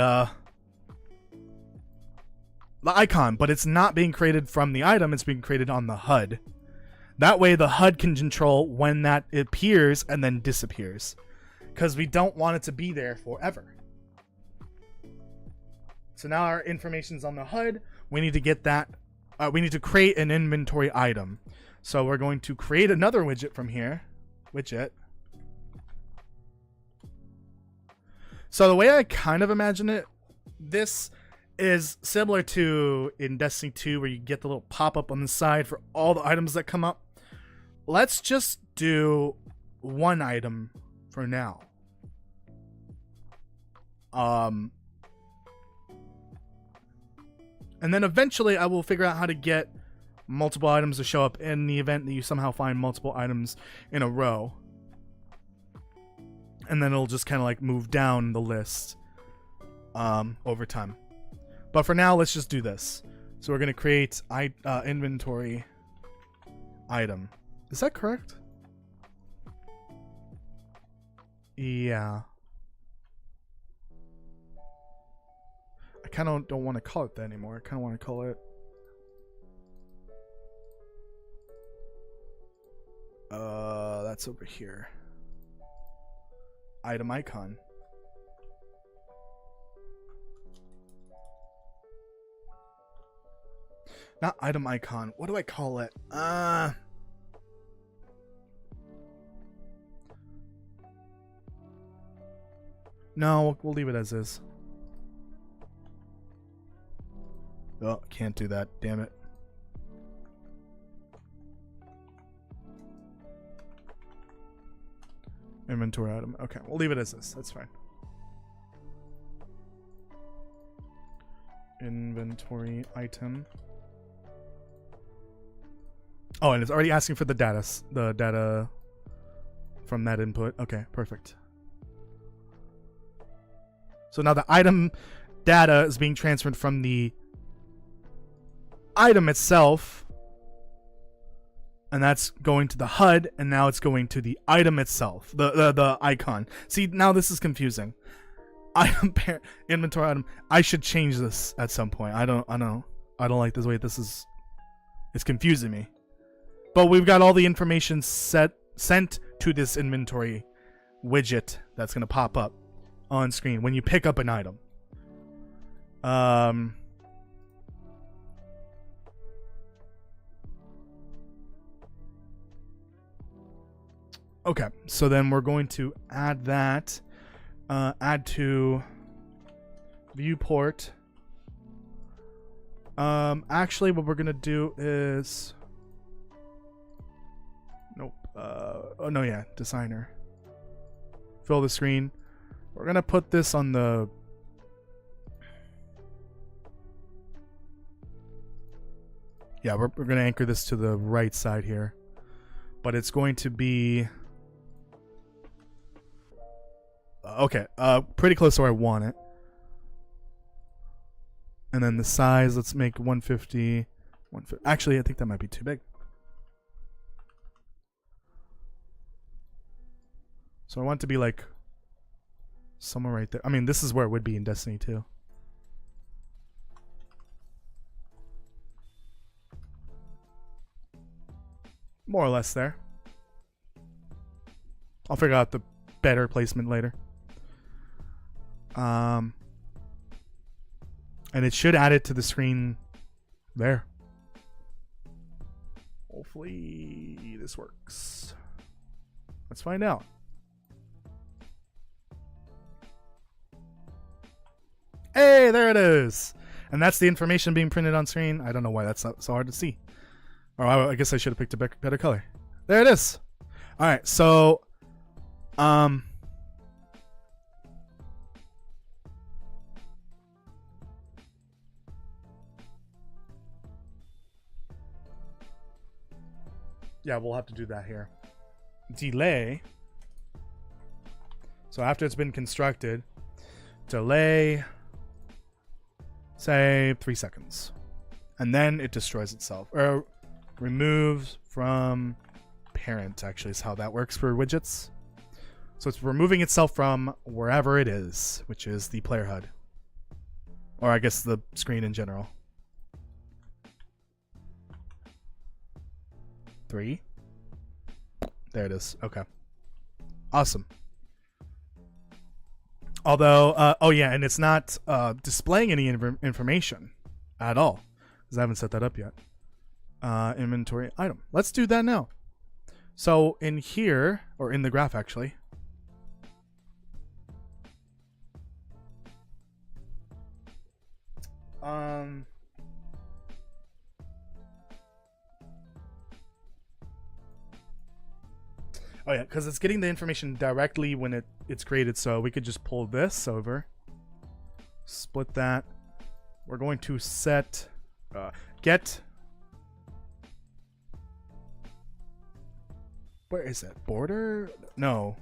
icon, but it's not being created from the item, it's being created on the HUD. That way the HUD can control when that appears and then disappears, because we don't want it to be there forever. So now our information's on the HUD. We need to get that. We need to create an inventory item. So we're going to create another widget from here. Widget. So the way I kind of imagine it, this is similar to in Destiny 2 where you get the little pop-up on the side for all the items that come up. Let's just do one item for now. And then eventually I will figure out how to get multiple items to show up in the event that you somehow find multiple items in a row. And then it'll just kind of like move down the list over time. But for now, let's just do this. So we're going to create inventory item. Is that correct? Yeah. I kind of don't want to call it that anymore. I kind of want to call it... that's over here. Item icon. Not item icon. What do I call it? No, we'll leave it as is. Oh, can't do that. Damn it. Inventory item. Okay, we'll leave it as this. That's fine. Inventory item. Oh, and it's already asking for the data from that input. Okay, perfect. So now the item data is being transferred from the item itself, and that's going to the HUD, and now it's going to the item itself, the icon. See, now this is confusing. Item inventory item. I should change this at some point. I don't like this way. It's confusing me. But we've got all the information sent to this inventory widget that's gonna pop up on screen when you pick up an item. Okay, so then we're going to add that. Add to viewport. Actually, what we're gonna do is... Nope. Oh, no, yeah. Designer. Fill the screen. We're going to put this on the... Yeah, we're going to anchor this to the right side here. But it's going to be... Okay. Pretty close to where I want it. And then the size, let's make 150. Actually, I think that might be too big. So I want it to be like somewhere right there. I mean, this is where it would be in Destiny 2. More or less there. I'll figure out the better placement later. And it should add it to the screen there. Hopefully this works. Let's find out. Hey, there it is. And that's the information being printed on screen. I don't know why that's not so hard to see. Or I guess I should have picked a better color. There it is. All right, so Yeah, we'll have to do that here. Delay. So after it's been constructed, delay, say 3 seconds. And then it destroys itself. Or removes from parent, actually, is how that works for widgets. So it's removing itself from wherever it is, which is the player HUD. Or I guess the screen in general. 3. There it is. Okay. Awesome. Although, oh yeah, and it's not displaying any information at all, because I haven't set that up yet. Inventory item. Let's do that now. So in here, or in the graph actually, oh yeah, because it's getting the information directly when it's created, so we could just pull this over, split that. We're going to set get, where is it? Border? No.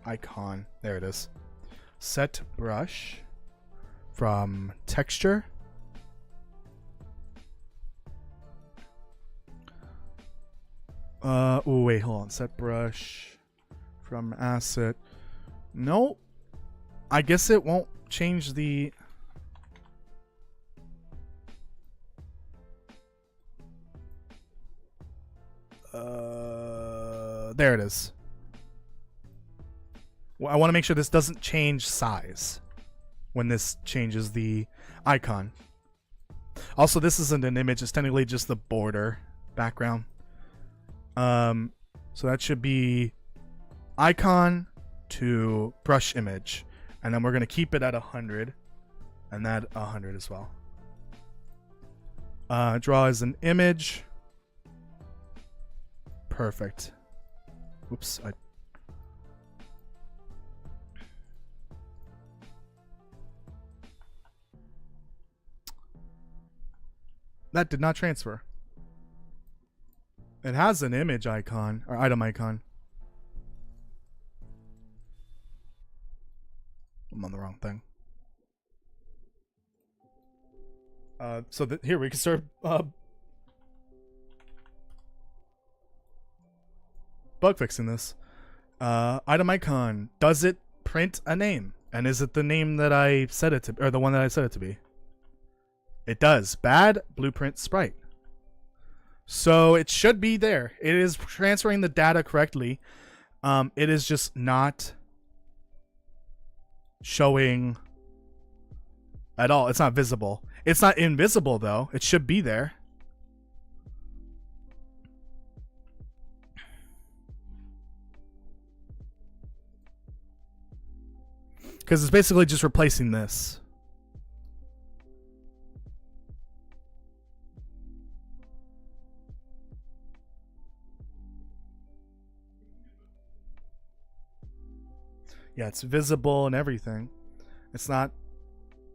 Icon. There it is. Set brush from texture. Oh wait, hold on. Set brush from asset. No. I guess it won't change the... there it is. Well, I want to make sure this doesn't change size when this changes the icon. Also, this isn't an image. It's technically just the border background. So that should be icon to brush image. And then we're going to keep it at 100. And that 100 as well. Draw as an image. Perfect. Oops. That did not transfer. It has an image icon, or item icon. I'm on the wrong thing. So here we can start bug fixing this. Item icon. Does it print a name? And is it the name that I set it to, or the one that I set it to be? It does. Bad blueprint sprite. So it should be there. It is transferring the data correctly. It is just not showing at all. It's not visible. It's not invisible though. It should be there. Because it's basically just replacing this. Yeah, it's visible and everything. It's not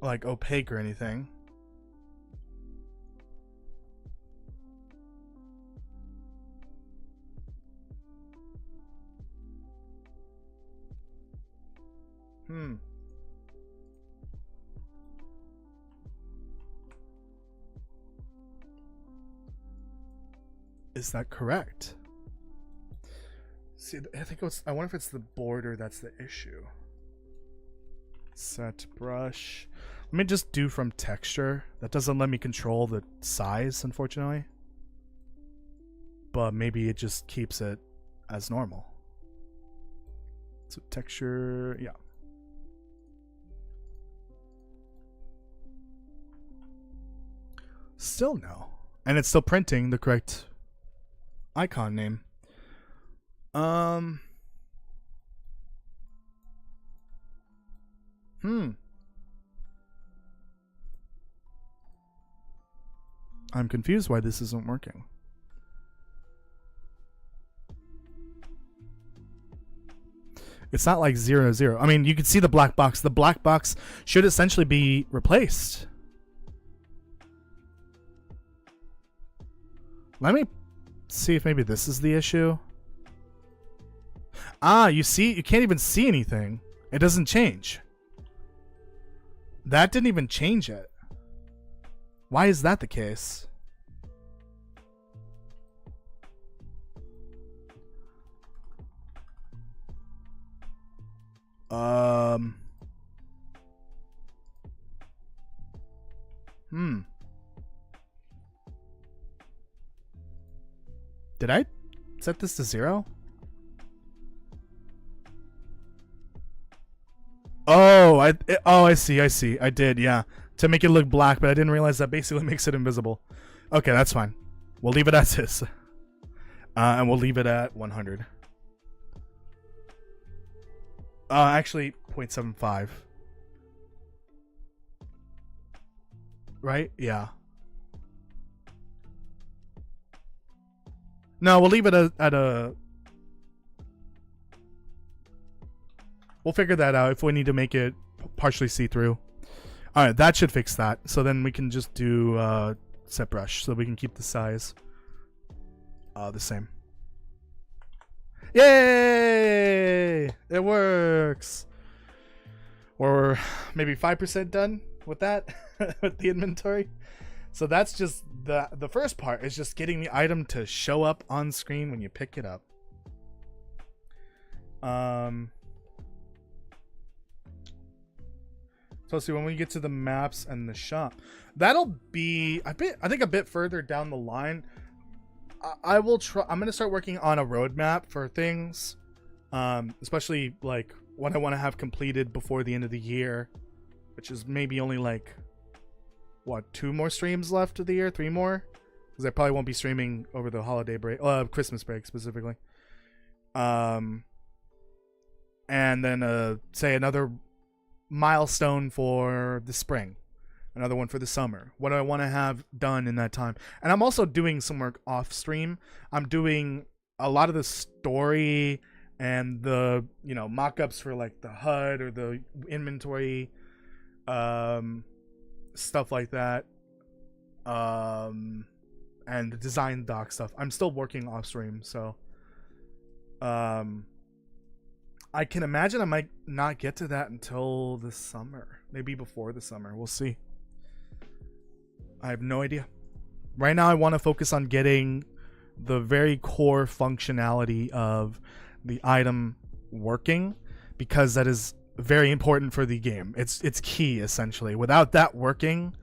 like opaque or anything. Is that correct? See, I think I wonder if it's the border that's the issue. Set brush. Let me just do from texture. That doesn't let me control the size, unfortunately. But maybe it just keeps it as normal. So texture, yeah. Still no. And it's still printing the correct icon name. I'm confused why this isn't working. It's not like 0, 0. I mean, you can see the black box. The black box should essentially be replaced. Let me see if maybe this is the issue. Ah, you see, you can't even see anything. It doesn't change. That didn't even change it. Why is that the case? Did I set this to 0? Oh, I see. I did, yeah. To make it look black, but I didn't realize that basically makes it invisible. Okay, that's fine. We'll leave it as is. And we'll leave it at 100. Actually, 0.75. Right? Yeah. No, we'll leave it at a... We'll figure that out if we need to make it partially see-through. Alright, that should fix that. So then we can just do set brush so we can keep the size the same. Yay! It works! Or maybe 5% done with that, with the inventory. So that's just the first part, is just getting the item to show up on screen when you pick it up. So see, when we get to the maps and the shop, that'll be I think a bit further down the line. I will try. I'm gonna start working on a roadmap for things, especially like what I want to have completed before the end of the year, which is maybe only like what, 2 more streams left of the year, 3 more, because I probably won't be streaming over the holiday break, Christmas break specifically. And then say another milestone for the spring, another one for the summer, what do I want to have done in that time. And I'm also doing some work off stream. I'm doing a lot of the story and the, you know, mock-ups for like the HUD or the inventory, stuff like that, and the design doc stuff. I'm still working off stream, so I can imagine I might not get to that until the summer. Maybe before the summer. We'll see. I have no idea. Right now I want to focus on getting the very core functionality of the item working, because that is very important for the game. It's key, essentially. Without that working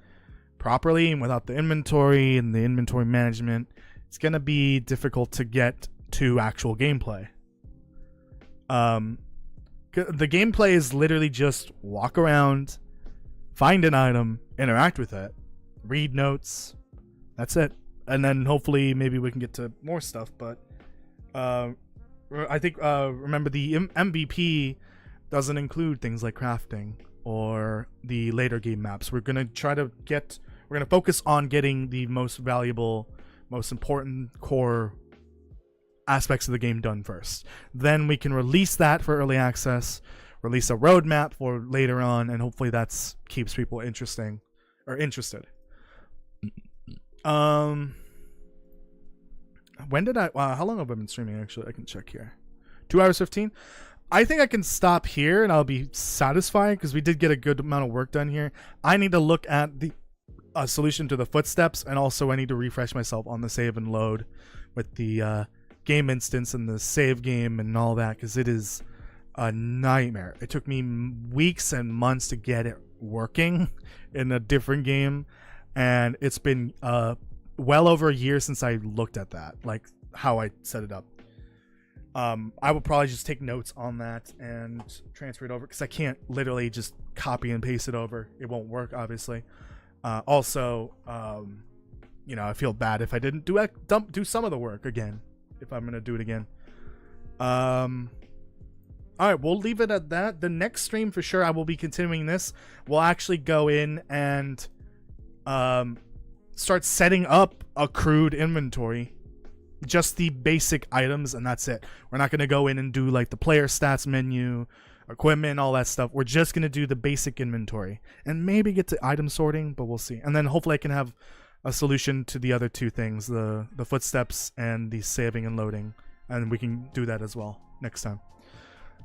properly, and without the inventory and the inventory management, it's going to be difficult to get to actual gameplay. The gameplay is literally just walk around, find an item, interact with it, read notes. That's it. And then hopefully maybe we can get to more stuff. But I think remember the MVP doesn't include things like crafting or the later game maps. We're gonna focus on getting the most valuable, most important core aspects of the game done first. Then we can release that for early access, release a roadmap for later on, and hopefully that's keeps people interested. When did I how long have I been streaming? Actually, I can check here. 2 hours 15. I think I can stop here and I'll be satisfied, because we did get a good amount of work done here. I need to look at the solution to the footsteps, and also I need to refresh myself on the save and load with the game instance and the save game and all that, because it is a nightmare. It took me weeks and months to get it working in a different game, and it's been well over a year since I looked at that, like how I set it up. I will probably just take notes on that and transfer it over, because I can't literally just copy and paste it over. It won't work, obviously. Also, you know, I feel bad if I didn't do some of the work again, if I'm gonna do it again. All right, we'll leave it at that. The next stream for sure, I will be continuing this. We'll actually go in and start setting up a crude inventory, just the basic items, and that's it. We're not gonna go in and do like the player stats menu, equipment, all that stuff. We're just gonna do the basic inventory and maybe get to item sorting, but we'll see. And then hopefully I can have a solution to the other two things, the footsteps and the saving and loading, and we can do that as well next time.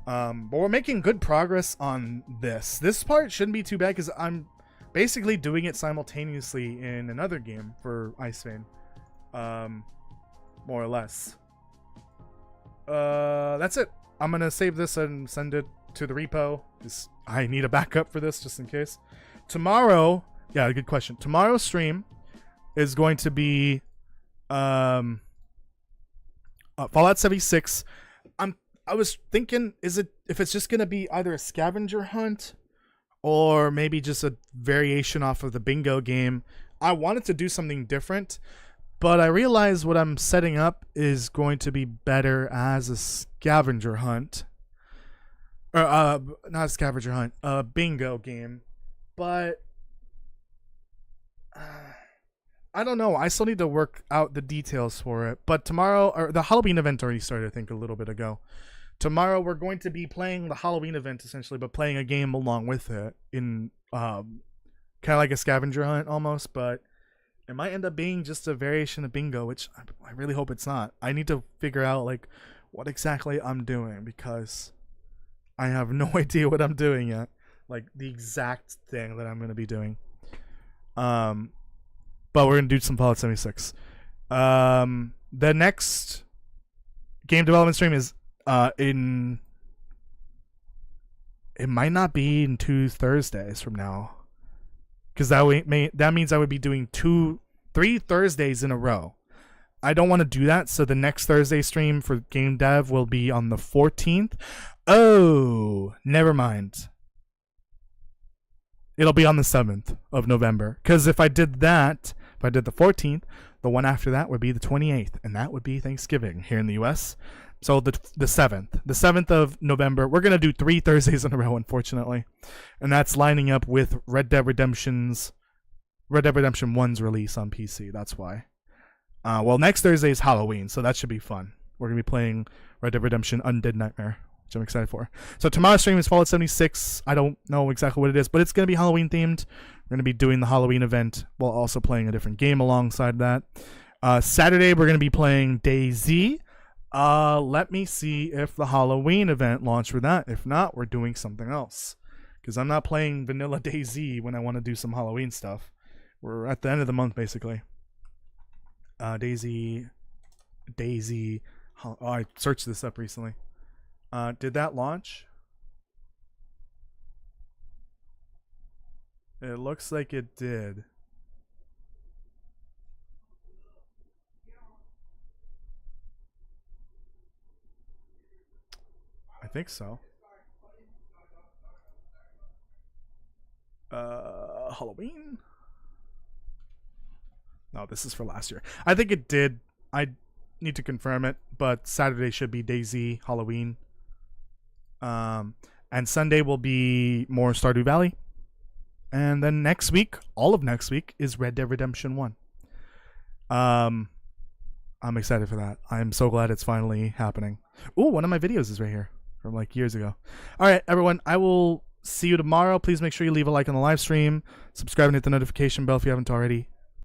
But we're making good progress on this. This part shouldn't be too bad because I'm basically doing it simultaneously in another game for Ice Vein, more or less. That's it. I'm gonna save this and send it to the repo because I need a backup for this just in case. Tomorrow, yeah, good question. Tomorrow's stream is going to be Fallout 76. I was thinking, if it's just gonna be either a scavenger hunt or maybe just a variation off of the bingo game. I wanted to do something different, but I realized what I'm setting up is going to be better as a scavenger hunt. Or not a scavenger hunt, a bingo game. But I don't know. I still need to work out the details for it. But tomorrow, or the Halloween event already started, I think, a little bit ago. Tomorrow we're going to be playing the Halloween event essentially, but playing a game along with it in kind of like a scavenger hunt almost. But it might end up being just a variation of bingo, which I really hope it's not. I need to figure out like what exactly I'm doing because I have no idea what I'm doing yet. Like the exact thing that I'm going to be doing. But we're going to do some Fallout 76. The next game development stream is it might not be in 2 Thursdays from now. Because that means I would be doing 3 Thursdays in a row. I don't want to do that, so the next Thursday stream for game dev will be on the 14th. Oh, never mind. It'll be on the 7th of November. Because if I did that, if I did the 14th, the one after that would be the 28th, and that would be Thanksgiving here in the US. So the 7th of November, we're going to do 3 Thursdays in a row, unfortunately. And that's lining up with Red Dead Redemption 1's release on PC. That's why. Well, next Thursday is Halloween, so that should be fun. We're going to be playing Red Dead Redemption Undead Nightmare, which I'm excited for. So tomorrow's stream is Fallout 76. I don't know exactly what it is, but it's going to be Halloween themed. We're going to be doing the Halloween event while also playing a different game alongside that. Saturday, we're going to be playing DayZ. Let me see if the Halloween event launched for that. If not, we're doing something else. Because I'm not playing vanilla DayZ when I want to do some Halloween stuff. We're at the end of the month, basically. DayZ. Oh, I searched this up recently. Did that launch? It looks like it did. I think so. Halloween? No, this is for last year. I think it did. I need to confirm it, but Saturday should be DayZ Halloween. And Sunday will be more Stardew Valley. And then next week, all of next week, is Red Dead Redemption 1. I'm excited for that. I'm so glad it's finally happening. Ooh, one of my videos is right here from like years ago. All right, everyone, I will see you tomorrow. Please make sure you leave a like on the live stream, subscribe and hit the notification bell if you haven't already,